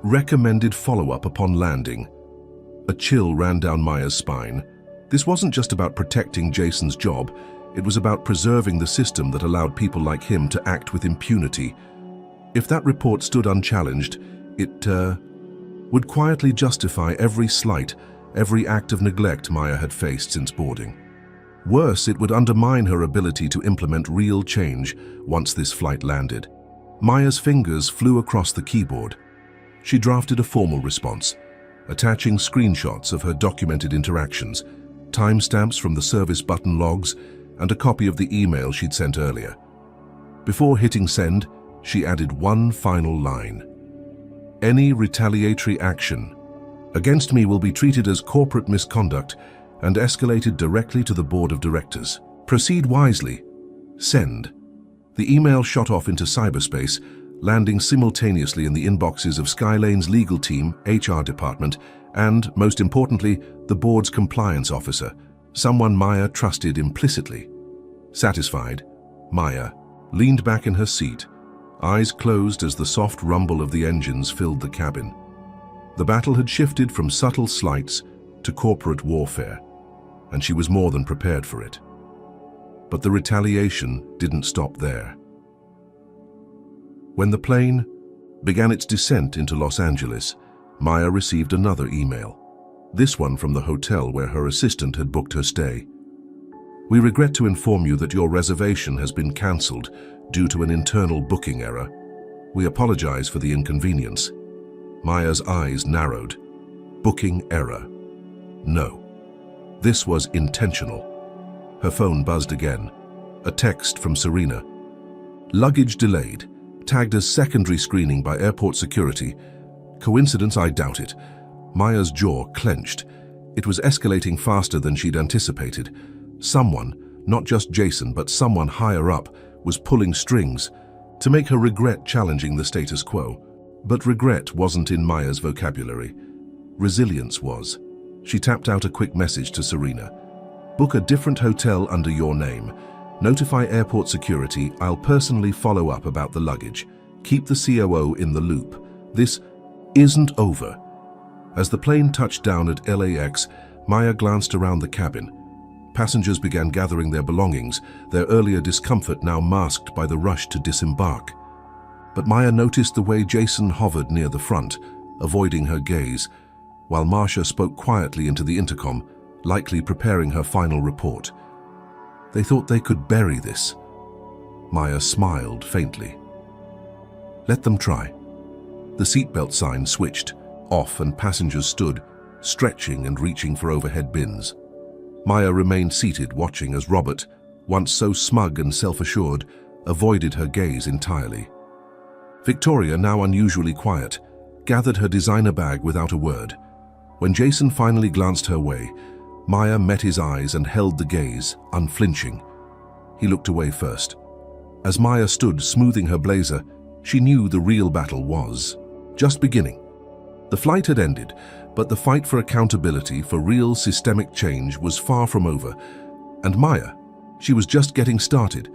Recommended follow-up upon landing. A chill ran down Maya's spine. This wasn't just about protecting Jason's job, it was about preserving the system that allowed people like him to act with impunity. If that report stood unchallenged, it would quietly justify every slight, every act of neglect Maya had faced since boarding. Worse, it would undermine her ability to implement real change once this flight landed. Maya's fingers flew across the keyboard. She drafted a formal response, attaching screenshots of her documented interactions, timestamps from the service button logs, and a copy of the email she'd sent earlier. Before hitting send, she added one final line. Any retaliatory action against me will be treated as corporate misconduct and escalated directly to the board of directors. Proceed wisely. Send. The email shot off into cyberspace, landing simultaneously in the inboxes of Skylane's legal team, HR department, and, most importantly, the board's compliance officer, someone Maya trusted implicitly. Satisfied, Maya leaned back in her seat, eyes closed as the soft rumble of the engines filled the cabin. The battle had shifted from subtle slights to corporate warfare, and she was more than prepared for it. But the retaliation didn't stop there. When the plane began its descent into Los Angeles, Maya received another email, this one from the hotel where her assistant had booked her stay. We regret to inform you that your reservation has been cancelled due to an internal booking error. We apologize for the inconvenience. Maya's eyes narrowed. Booking error. No. This was intentional. Her phone buzzed again. A text from Serena. Luggage delayed. Tagged as secondary screening by airport security. Coincidence? I doubt it. Maya's jaw clenched. It was escalating faster than she'd anticipated. Someone, not just Jason, but someone higher up, was pulling strings to make her regret challenging the status quo. But regret wasn't in Maya's vocabulary. Resilience was. She tapped out a quick message to Serena. Book a different hotel under your name. Notify airport security. I'll personally follow up about the luggage. Keep the COO in the loop. This isn't over. As the plane touched down at LAX, Maya glanced around the cabin. Passengers began gathering their belongings, their earlier discomfort now masked by the rush to disembark. But Maya noticed the way Jason hovered near the front, avoiding her gaze, while Marcia spoke quietly into the intercom, likely preparing her final report. They thought they could bury this. Maya smiled faintly. Let them try. The seatbelt sign switched off and passengers stood, stretching and reaching for overhead bins. Maya remained seated, watching as Robert, once so smug and self-assured, avoided her gaze entirely. Victoria, now unusually quiet, gathered her designer bag without a word. When Jason finally glanced her way, Maya met his eyes and held the gaze, unflinching. He looked away first. As Maya stood smoothing her blazer, she knew the real battle was just beginning. The flight had ended, but the fight for accountability, for real systemic change, was far from over. And Maya, she was just getting started.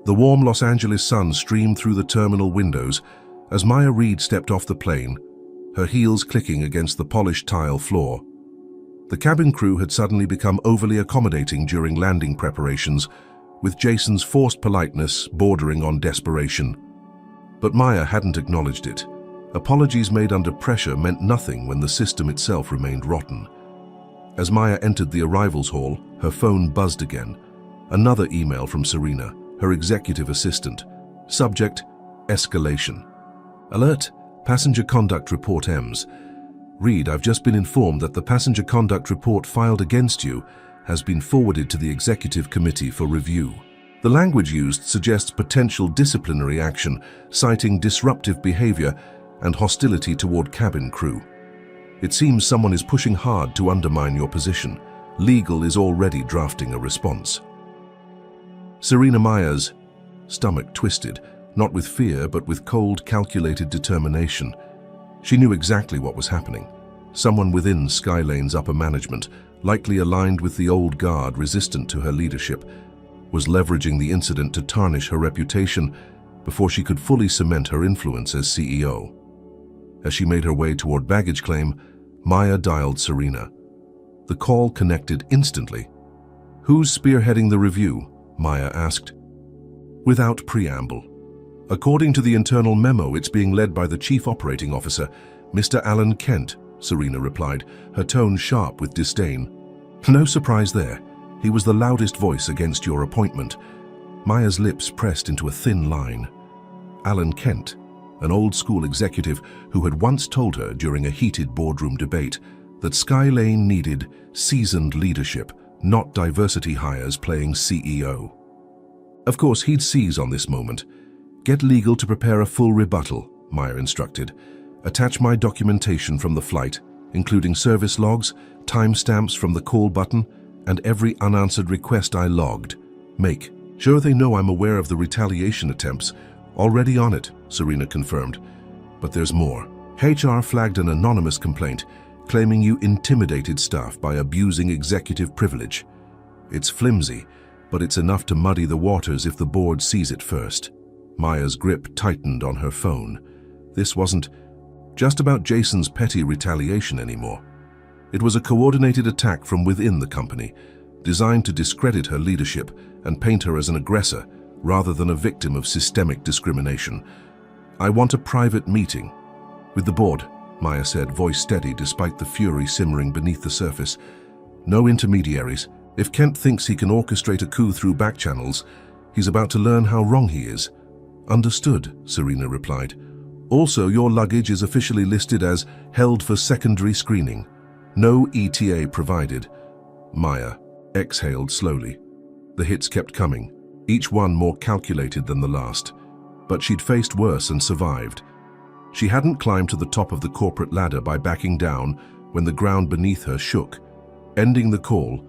The warm Los Angeles sun streamed through the terminal windows as Maya Reed stepped off the plane, her heels clicking against the polished tile floor. The cabin crew had suddenly become overly accommodating during landing preparations, with Jason's forced politeness bordering on desperation. But Maya hadn't acknowledged it. Apologies made under pressure meant nothing when the system itself remained rotten. As Maya entered the arrivals hall, her phone buzzed again. Another email from Serena, her executive assistant. Subject: escalation. Alert, passenger conduct report EMS. Reed, I've just been informed that the passenger conduct report filed against you has been forwarded to the executive committee for review. The language used suggests potential disciplinary action, citing disruptive behavior and hostility toward cabin crew. It seems someone is pushing hard to undermine your position. Legal is already drafting a response. Serena Maya's stomach twisted, not with fear but with cold, calculated determination. She knew exactly what was happening. Someone within Skylane's upper management, likely aligned with the old guard resistant to her leadership, was leveraging the incident to tarnish her reputation before she could fully cement her influence as CEO. As she made her way toward baggage claim, Maya dialed Serena. The call connected instantly. Who's spearheading the review? Maya asked. Without preamble. According to the internal memo, it's being led by the Chief Operating Officer, Mr. Alan Kent, Serena replied, her tone sharp with disdain. No surprise there. He was the loudest voice against your appointment. Maya's lips pressed into a thin line. Alan Kent, an old-school executive who had once told her during a heated boardroom debate that Skylane needed seasoned leadership, not diversity hires playing CEO. Of course, he'd seize on this moment. Get legal to prepare a full rebuttal, Maya instructed. Attach my documentation from the flight, including service logs, timestamps from the call button, and every unanswered request I logged. Make sure they know I'm aware of the retaliation attempts. Already on it, Serena confirmed. But there's more. HR flagged an anonymous complaint claiming you intimidated staff by abusing executive privilege. It's flimsy, but it's enough to muddy the waters if the board sees it first. Maya's grip tightened on her phone. This wasn't just about Jason's petty retaliation anymore. It was a coordinated attack from within the company, designed to discredit her leadership and paint her as an aggressor rather than a victim of systemic discrimination. I want a private meeting. With the board, Maya said, voice steady despite the fury simmering beneath the surface. No intermediaries. If Kent thinks he can orchestrate a coup through back channels, he's about to learn how wrong he is. Understood, Serena replied. Also, your luggage is officially listed as held for secondary screening. No ETA provided. Maya exhaled slowly. The hits kept coming, each one more calculated than the last. But she'd faced worse and survived. She hadn't climbed to the top of the corporate ladder by backing down when the ground beneath her shook. Ending the call,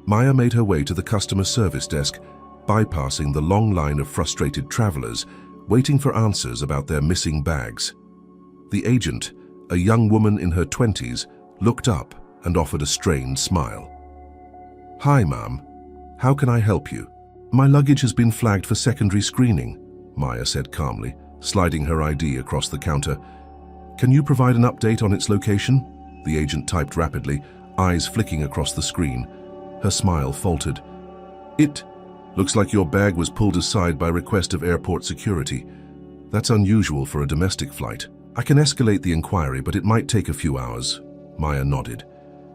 Maya made her way to the customer service desk, bypassing the long line of frustrated travelers waiting for answers about their missing bags. The agent, a young woman in her 20s, looked up and offered a strained smile. "Hi, ma'am. How can I help you?" "My luggage has been flagged for secondary screening," Maya said calmly, sliding her ID across the counter. "Can you provide an update on its location?" The agent typed rapidly, eyes flicking across the screen. Her smile faltered. "It looks like your bag was pulled aside by request of airport security. That's unusual for a domestic flight. I can escalate the inquiry, but it might take a few hours." Maya nodded.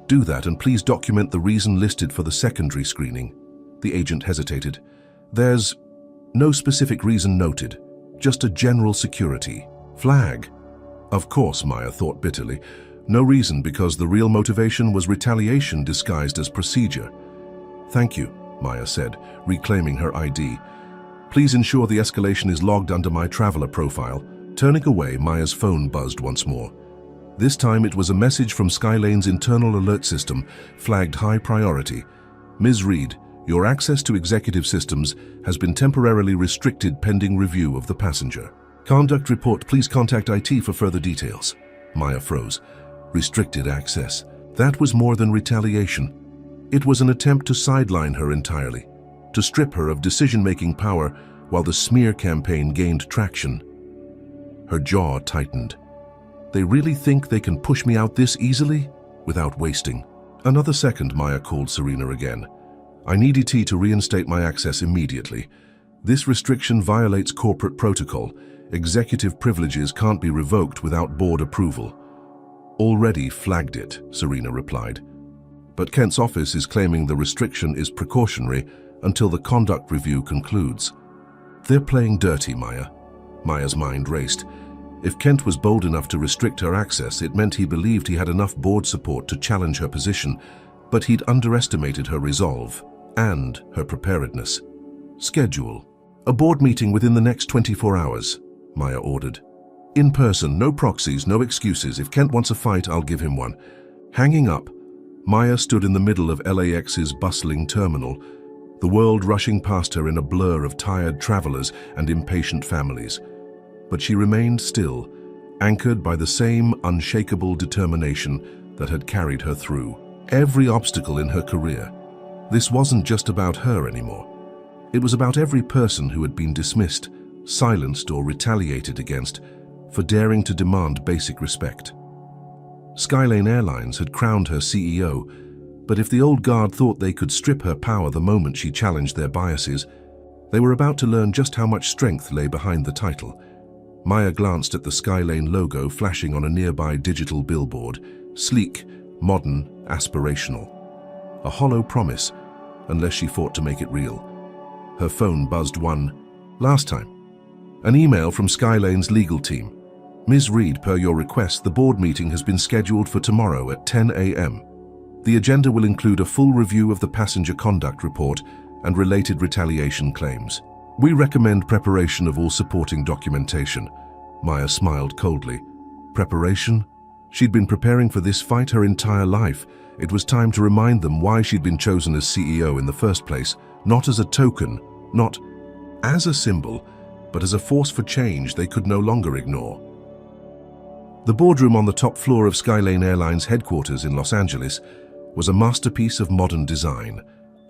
"Do that, and please document the reason listed for the secondary screening." The agent hesitated. "There's no specific reason noted, just a general security flag." Of course, Maya thought bitterly. No reason, because the real motivation was retaliation disguised as procedure. "Thank you," Maya said, reclaiming her ID. "Please ensure the escalation is logged under my traveler profile." Turning away, Maya's phone buzzed once more. This time it was a message from Skylane's internal alert system, flagged high priority. "Ms. Reed, your access to executive systems has been temporarily restricted pending review of the passenger. Conduct report, please contact IT for further details." Maya froze. Restricted access. That was more than retaliation. It was an attempt to sideline her entirely, to strip her of decision-making power while the smear campaign gained traction. Her jaw tightened. "They really think they can push me out this easily? Without wasting." Another second, Maya called Serena again. "I need ET to reinstate my access immediately. This restriction violates corporate protocol. Executive privileges can't be revoked without board approval." "Already flagged it," Serena replied. "But Kent's office is claiming the restriction is precautionary until the conduct review concludes." "They're playing dirty, Maya." Maya's mind raced. If Kent was bold enough to restrict her access, it meant he believed he had enough board support to challenge her position, but he'd underestimated her resolve and her preparedness. "Schedule a board meeting within the next 24 hours, Maya ordered. "In person, no proxies, no excuses. If Kent wants a fight, I'll give him one." Hanging up, Maya stood in the middle of LAX's bustling terminal, the world rushing past her in a blur of tired travelers and impatient families. But she remained still, anchored by the same unshakable determination that had carried her through every obstacle in her career. This wasn't just about her anymore. It was about every person who had been dismissed, silenced, or retaliated against for daring to demand basic respect. Skylane Airlines had crowned her CEO, but if the old guard thought they could strip her power the moment she challenged their biases, they were about to learn just how much strength lay behind the title. Maya glanced at the Skylane logo flashing on a nearby digital billboard, sleek, modern, aspirational. A hollow promise, unless she fought to make it real. Her phone buzzed last time. An email from Skylane's legal team. "Ms. Reed, per your request, the board meeting has been scheduled for tomorrow at 10 a.m. The agenda will include a full review of the passenger conduct report and related retaliation claims. We recommend preparation of all supporting documentation." Maya smiled coldly. Preparation? She'd been preparing for this fight her entire life. It was time to remind them why she'd been chosen as CEO in the first place, not as a token, not as a symbol, but as a force for change they could no longer ignore. The boardroom on the top floor of Skylane Airlines headquarters in Los Angeles was a masterpiece of modern design.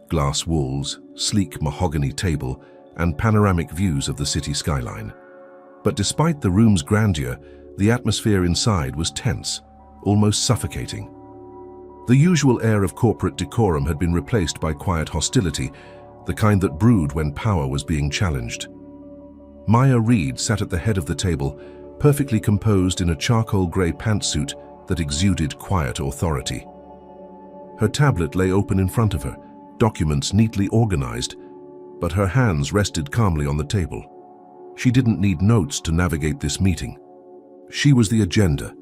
Glass walls, sleek mahogany table, and panoramic views of the city skyline. But despite the room's grandeur, the atmosphere inside was tense, almost suffocating. The usual air of corporate decorum had been replaced by quiet hostility, the kind that brewed when power was being challenged. Maya Reed sat at the head of the table, perfectly composed in a charcoal grey pantsuit that exuded quiet authority. Her tablet lay open in front of her, documents neatly organized, but her hands rested calmly on the table. She didn't need notes to navigate this meeting. She was the agenda.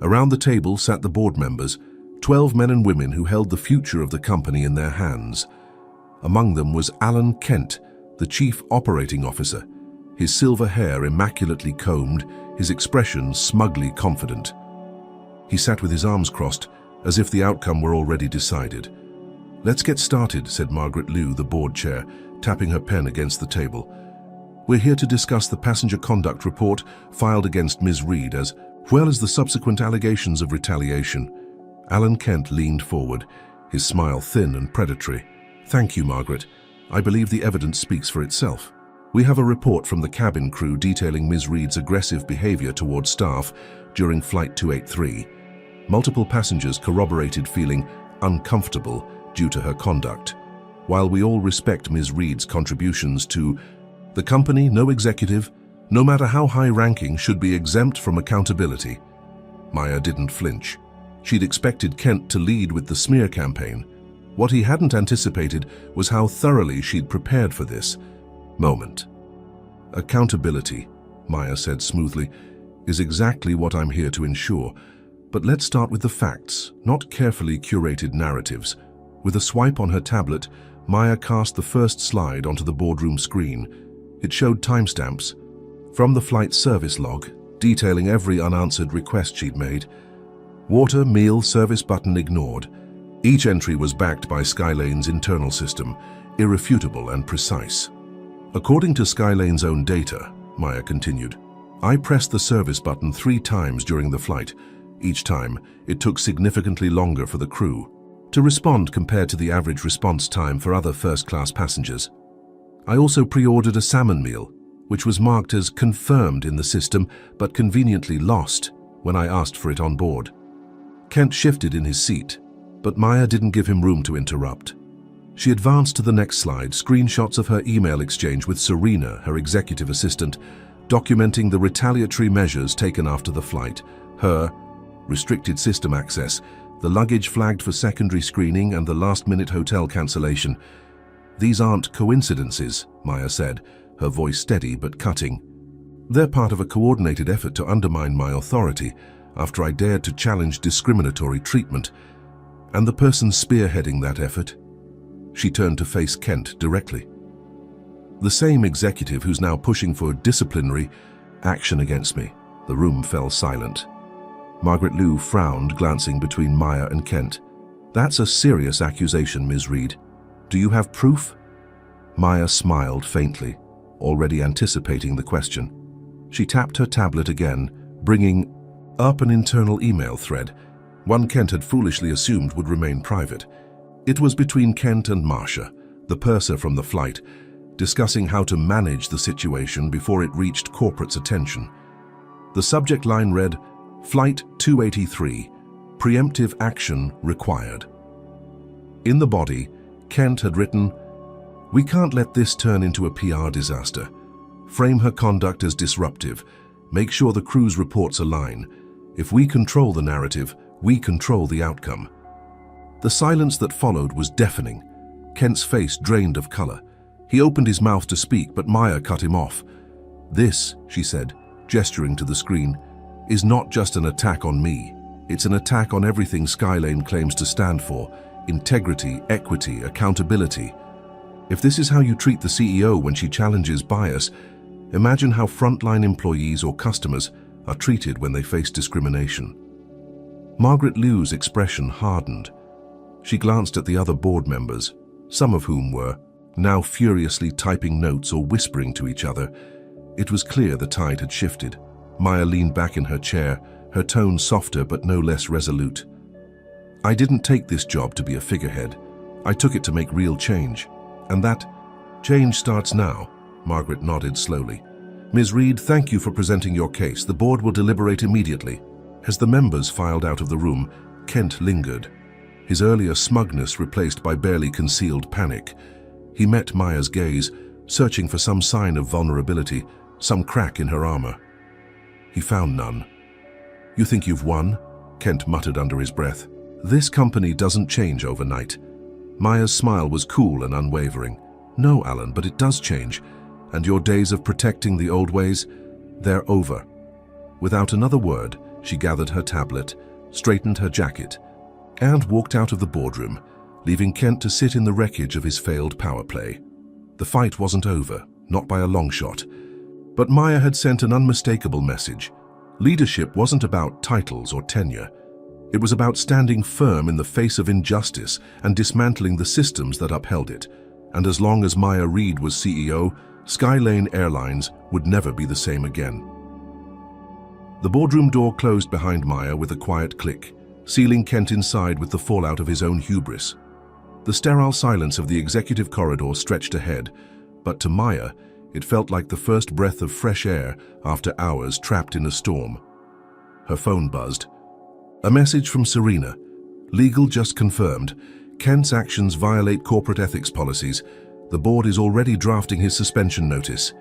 Around the table sat the board members, 12 men and women who held the future of the company in their hands. Among them was Alan Kent, the Chief Operating Officer, his silver hair immaculately combed, his expression smugly confident. He sat with his arms crossed, as if the outcome were already decided. "Let's get started," said Margaret Liu, the board chair, tapping her pen against the table. "We're here to discuss the passenger conduct report filed against Ms. Reed, as well as the subsequent allegations of retaliation." Alan Kent leaned forward, his smile thin and predatory. "Thank you, Margaret. I believe the evidence speaks for itself. We have a report from the cabin crew detailing Ms. Reed's aggressive behavior towards staff during Flight 283. Multiple passengers corroborated feeling uncomfortable due to her conduct. While we all respect Ms. Reed's contributions to the company, no executive, no matter how high-ranking, should be exempt from accountability." Maya didn't flinch. She'd expected Kent to lead with the smear campaign. What he hadn't anticipated was how thoroughly she'd prepared for this moment. "Accountability," Maya said smoothly, "is exactly what I'm here to ensure. But let's start with the facts, not carefully curated narratives." With a swipe on her tablet, Maya cast the first slide onto the boardroom screen. It showed timestamps from the flight service log, detailing every unanswered request she'd made. Water, meal, service button ignored. Each entry was backed by Skylane's internal system, irrefutable and precise. "According to Skylane's own data," Maya continued, "I pressed the service button 3 times during the flight. Each time, it took significantly longer for the crew to respond compared to the average response time for other first-class passengers. I also pre-ordered a salmon meal, which was marked as confirmed in the system but conveniently lost when I asked for it on board." Kent shifted in his seat, but Maya didn't give him room to interrupt. She advanced to the next slide, screenshots of her email exchange with Serena, her executive assistant, documenting the retaliatory measures taken after the flight. Her restricted system access, the luggage flagged for secondary screening, and the last-minute hotel cancellation. "These aren't coincidences," Maya said, her voice steady but cutting. "They're part of a coordinated effort to undermine my authority after I dared to challenge discriminatory treatment. And the person spearheading that effort?" She turned to face Kent directly. "The same executive who's now pushing for disciplinary action against me." The room fell silent. Margaret Liu frowned, glancing between Maya and Kent. "That's a serious accusation, Ms. Reed. Do you have proof?" Maya smiled faintly, already anticipating the question. She tapped her tablet again, bringing up an internal email thread, one Kent had foolishly assumed would remain private. It was between Kent and Marcia, the purser from the flight, discussing how to manage the situation before it reached corporate's attention. The subject line read, "Flight 283, preemptive action required." In the body, Kent had written, "We can't let this turn into a PR disaster. Frame her conduct as disruptive. Make sure the crew's reports align. If we control the narrative, we control the outcome." The silence that followed was deafening. Kent's face drained of color. He opened his mouth to speak, but Maya cut him off. "This," she said, gesturing to the screen, "is not just an attack on me. It's an attack on everything Skylane claims to stand for: integrity, equity, accountability. If this is how you treat the CEO when she challenges bias, imagine how frontline employees or customers are treated when they face discrimination." Margaret Liu's expression hardened. She glanced at the other board members, some of whom were now furiously typing notes or whispering to each other. It was clear the tide had shifted. Maya leaned back in her chair, her tone softer but no less resolute. "I didn't take this job to be a figurehead. I took it to make real change. And that change starts now." Margaret nodded slowly. "Ms. Reed, thank you for presenting your case. The board will deliberate immediately." As the members filed out of the room, Kent lingered, his earlier smugness replaced by barely concealed panic. He met Maya's gaze, searching for some sign of vulnerability, some crack in her armor. He found none. "You think you've won?" Kent muttered under his breath. "This company doesn't change overnight." Maya's smile was cool and unwavering. "No, Alan, but it does change. and your days of protecting the old ways, they're over." Without another word, she gathered her tablet, straightened her jacket, and walked out of the boardroom, leaving Kent to sit in the wreckage of his failed power play. The fight wasn't over, not by a long shot. But Maya had sent an unmistakable message. Leadership wasn't about titles or tenure. It was about standing firm in the face of injustice and dismantling the systems that upheld it. And as long as Maya Reed was CEO, Skylane Airlines would never be the same again. The boardroom door closed behind Maya with a quiet click, sealing Kent inside with the fallout of his own hubris. The sterile silence of the executive corridor stretched ahead, but to Maya, it felt like the first breath of fresh air after hours trapped in a storm. Her phone buzzed. A message from Serena. "Legal just confirmed. Kent's actions violate corporate ethics policies. The board is already drafting his suspension notice."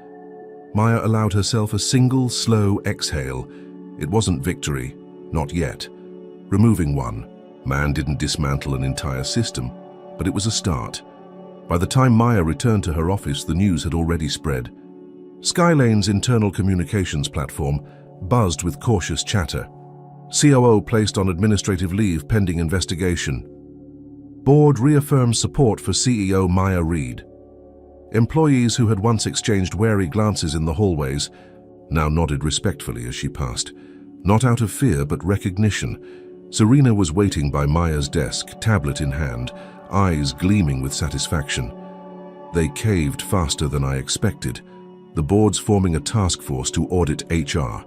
Maya allowed herself a single, slow exhale. It wasn't victory. Not yet. Removing one. Man didn't dismantle an entire system, but it was a start. By the time Maya returned to her office, the news had already spread. Skylane's internal communications platform buzzed with cautious chatter. COO placed on administrative leave pending investigation. Board reaffirms support for CEO Maya Reed. Employees who had once exchanged wary glances in the hallways now nodded respectfully as she passed. Not out of fear, but recognition. Serena was waiting by Maya's desk, tablet in hand, eyes gleaming with satisfaction. They caved faster than I expected. The board's forming a task force to audit HR.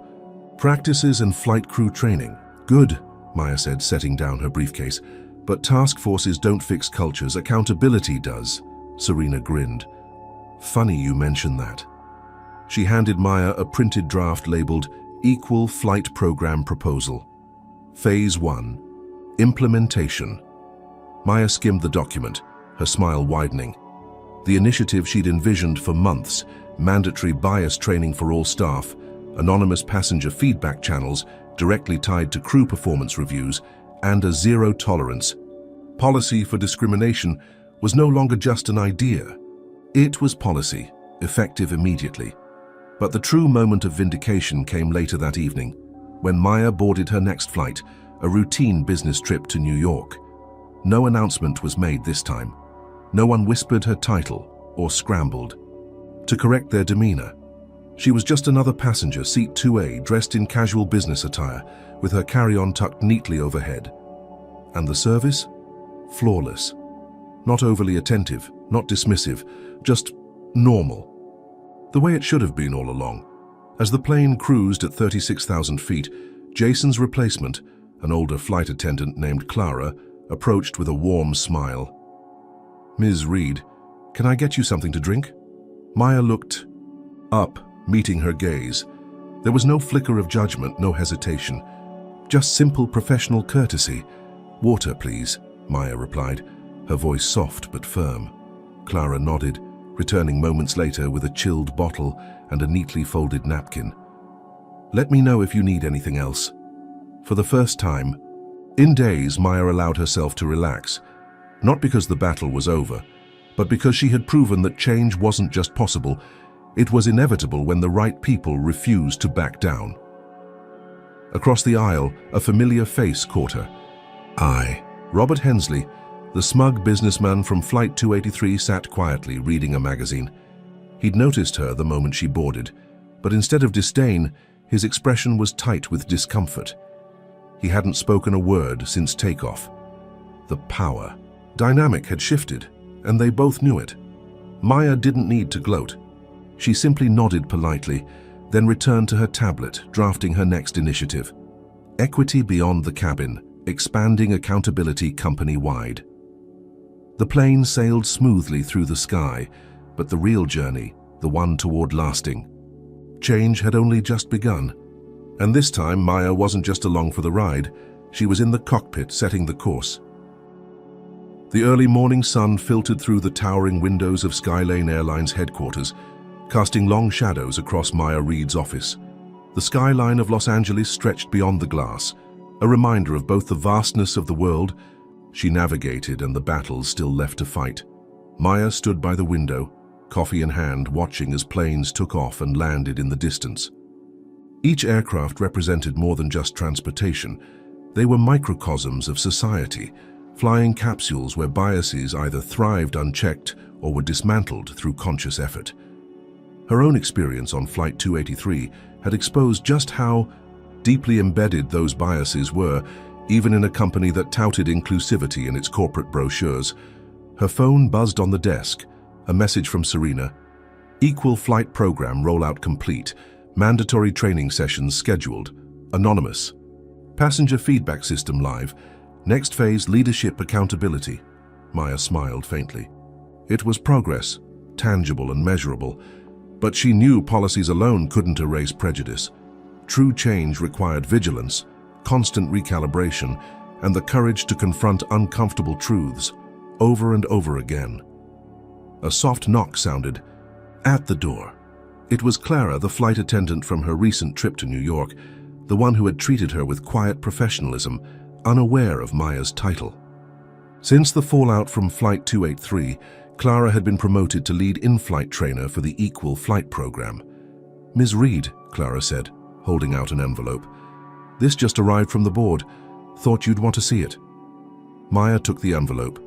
Practices and flight crew training. Good, Maya said, setting down her briefcase. But task forces don't fix cultures, accountability does. Serena grinned. Funny you mention that. She handed Maya a printed draft labeled Equal Flight Program Proposal. Phase 1. Implementation. Maya skimmed the document, her smile widening. The initiative she'd envisioned for months, mandatory bias training for all staff, anonymous passenger feedback channels directly tied to crew performance reviews, and a zero-tolerance policy for discrimination was no longer just an idea. It was policy, effective immediately. But the true moment of vindication came later that evening, when Maya boarded her next flight, a routine business trip to New York. No announcement was made this time. No one whispered her title or scrambled to correct their demeanor. She was just another passenger, seat 2A, dressed in casual business attire, with her carry-on tucked neatly overhead. And the service? Flawless. Not overly attentive, not dismissive, just normal. The way it should have been all along. As the plane cruised at 36,000 feet, Jason's replacement, an older flight attendant named Clara, approached with a warm smile. "Ms. Reed, can I get you something to drink?" Maya looked up, meeting her gaze. There was no flicker of judgment, no hesitation. Just simple professional courtesy. "Water, please," Maya replied, her voice soft but firm. Clara nodded, returning moments later with a chilled bottle and a neatly folded napkin. "Let me know if you need anything else." For the first time in days, Maya allowed herself to relax, not because the battle was over, but because she had proven that change wasn't just possible, it was inevitable when the right people refused to back down. Across the aisle, a familiar face caught her. Robert Hensley, the smug businessman from Flight 283, sat quietly reading a magazine. He'd noticed her the moment she boarded, but instead of disdain, his expression was tight with discomfort. He hadn't spoken a word since takeoff. The power dynamic had shifted, and they both knew it. Maya didn't need to gloat. She simply nodded politely, then returned to her tablet, drafting her next initiative. Equity beyond the cabin, expanding accountability company-wide. The plane sailed smoothly through the sky, but the real journey, the one toward lasting change, had only just begun. And this time, Maya wasn't just along for the ride, she was in the cockpit setting the course. The early morning sun filtered through the towering windows of Skylane Airlines headquarters, casting long shadows across Maya Reed's office. The skyline of Los Angeles stretched beyond the glass, a reminder of both the vastness of the world she navigated and the battles still left to fight. Maya stood by the window, coffee in hand, watching as planes took off and landed in the distance. Each aircraft represented more than just transportation. They were microcosms of society, flying capsules where biases either thrived unchecked or were dismantled through conscious effort. Her own experience on Flight 283 had exposed just how deeply embedded those biases were, even in a company that touted inclusivity in its corporate brochures. Her phone buzzed on the desk, a message from Serena. Equal flight program rollout complete, mandatory training sessions scheduled, anonymous. Passenger feedback system live, next phase leadership accountability. Maya smiled faintly. It was progress, tangible and measurable, but she knew policies alone couldn't erase prejudice. True change required vigilance, constant recalibration, and the courage to confront uncomfortable truths over and over again. A soft knock sounded at the door. It was Clara, the flight attendant from her recent trip to New York, the one who had treated her with quiet professionalism, unaware of Maya's title. Since the fallout from Flight 283, Clara had been promoted to lead in-flight trainer for the Equal Flight program. "Ms. Reed," Clara said, holding out an envelope. "This just arrived from the board. Thought you'd want to see it." Maya took the envelope,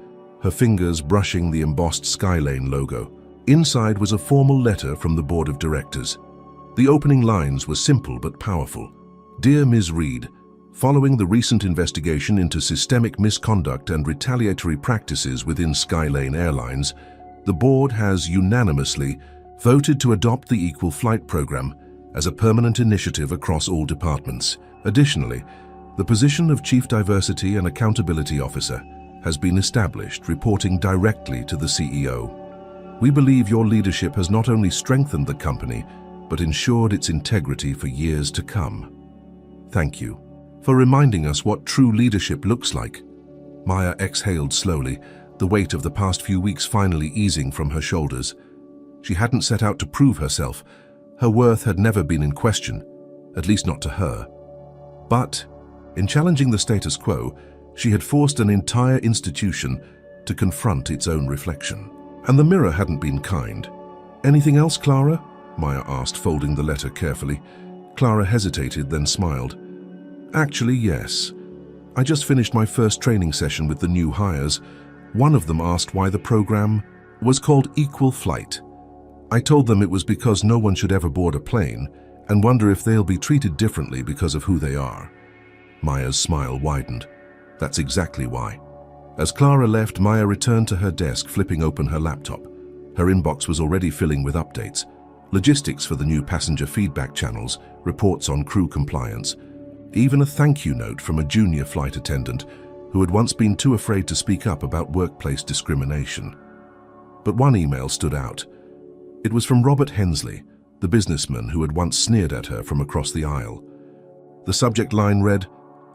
her fingers brushing the embossed Skylane logo. Inside was a formal letter from the board of directors. The opening lines were simple but powerful. "Dear Ms. Reed, following the recent investigation into systemic misconduct and retaliatory practices within Skylane Airlines, the board has unanimously voted to adopt the Equal Flight program as a permanent initiative across all departments. Additionally, the position of Chief Diversity and Accountability Officer has been established, reporting directly to the CEO. We believe your leadership has not only strengthened the company, but ensured its integrity for years to come. Thank you for reminding us what true leadership looks like." Maya exhaled slowly, the weight of the past few weeks finally easing from her shoulders. She hadn't set out to prove herself. Her worth had never been in question, at least not to her. But, in challenging the status quo, she had forced an entire institution to confront its own reflection. And the mirror hadn't been kind. "Anything else, Clara?" Maya asked, folding the letter carefully. Clara hesitated, then smiled. "Actually, yes. I just finished my first training session with the new hires. One of them asked why the program was called Equal Flight. I told them it was because no one should ever board a plane and wonder if they'll be treated differently because of who they are." Maya's smile widened. "That's exactly why." As Clara left, Maya returned to her desk, flipping open her laptop. Her inbox was already filling with updates. Logistics for the new passenger feedback channels, reports on crew compliance, even a thank you note from a junior flight attendant who had once been too afraid to speak up about workplace discrimination. But one email stood out. It was from Robert Hensley, the businessman who had once sneered at her from across the aisle. The subject line read,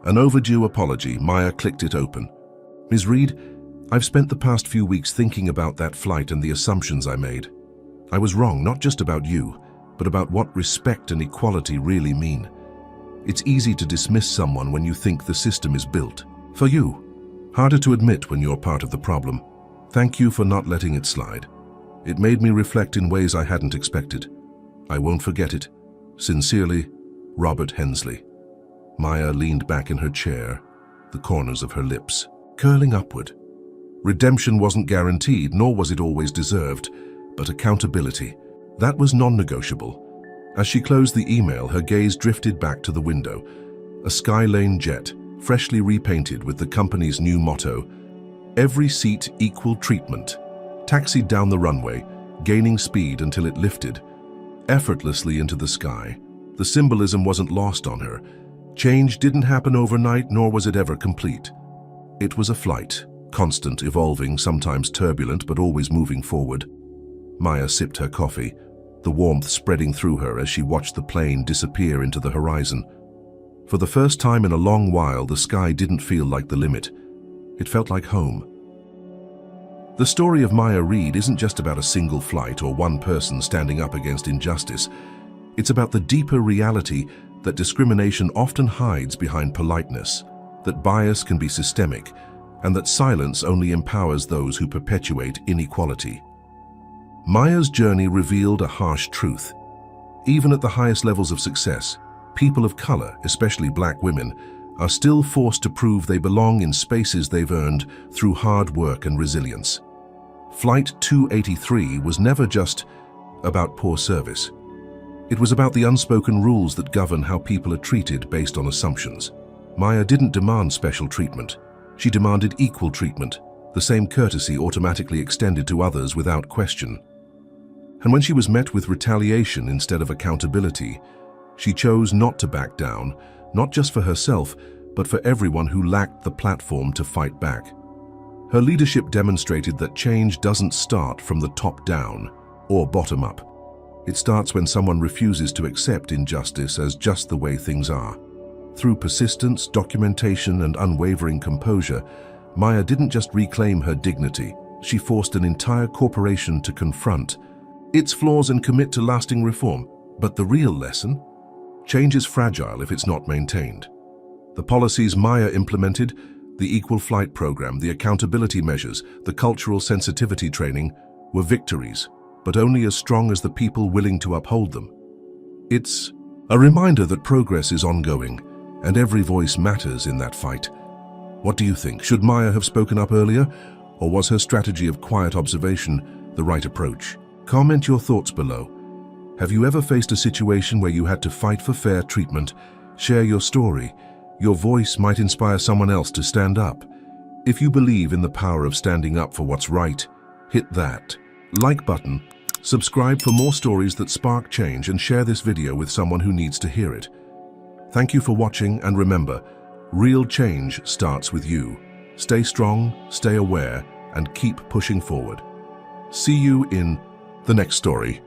"An overdue apology." Maya clicked it open. "Ms. Reed, I've spent the past few weeks thinking about that flight and the assumptions I made. I was wrong, not just about you, but about what respect and equality really mean. It's easy to dismiss someone when you think the system is built for you. Harder to admit when you're part of the problem. Thank you for not letting it slide. It made me reflect in ways I hadn't expected. I won't forget it. Sincerely, Robert Hensley." Maya leaned back in her chair, the corners of her lips curling upward. Redemption wasn't guaranteed, nor was it always deserved, but accountability, that was non-negotiable. As she closed the email, her gaze drifted back to the window. A Skylane jet, freshly repainted with the company's new motto, "Every seat equal treatment," taxied down the runway, gaining speed until it lifted effortlessly into the sky. The symbolism wasn't lost on her. Change didn't happen overnight, nor was it ever complete. It was a flight, constant, evolving, sometimes turbulent, but always moving forward. Maya sipped her coffee, the warmth spreading through her as she watched the plane disappear into the horizon. For the first time in a long while, the sky didn't feel like the limit. It felt like home. The story of Maya Reed isn't just about a single flight or one person standing up against injustice. It's about the deeper reality that discrimination often hides behind politeness, that bias can be systemic, and that silence only empowers those who perpetuate inequality. Maya's journey revealed a harsh truth. Even at the highest levels of success, people of color, especially black women, are still forced to prove they belong in spaces they've earned through hard work and resilience. Flight 283 was never just about poor service. It was about the unspoken rules that govern how people are treated based on assumptions. Maya didn't demand special treatment. She demanded equal treatment, the same courtesy automatically extended to others without question. And when she was met with retaliation instead of accountability, she chose not to back down, not just for herself, but for everyone who lacked the platform to fight back. Her leadership demonstrated that change doesn't start from the top down or bottom up. It starts when someone refuses to accept injustice as just the way things are. Through persistence, documentation, and unwavering composure, Maya didn't just reclaim her dignity, she forced an entire corporation to confront its flaws and commit to lasting reform. But the real lesson? Change is fragile if it's not maintained. The policies Maya implemented, the equal flight program, the accountability measures, the cultural sensitivity training, were victories, but only as strong as the people willing to uphold them. It's a reminder that progress is ongoing, and every voice matters in that fight. What do you think? Should Maya have spoken up earlier, or was her strategy of quiet observation the right approach? Comment your thoughts below. Have you ever faced a situation where you had to fight for fair treatment? Share your story. Your voice might inspire someone else to stand up. If you believe in the power of standing up for what's right, hit that like button, subscribe for more stories that spark change, and share this video with someone who needs to hear it. Thank you for watching, and remember, real change starts with you. Stay strong, stay aware, and keep pushing forward. See you in the next story.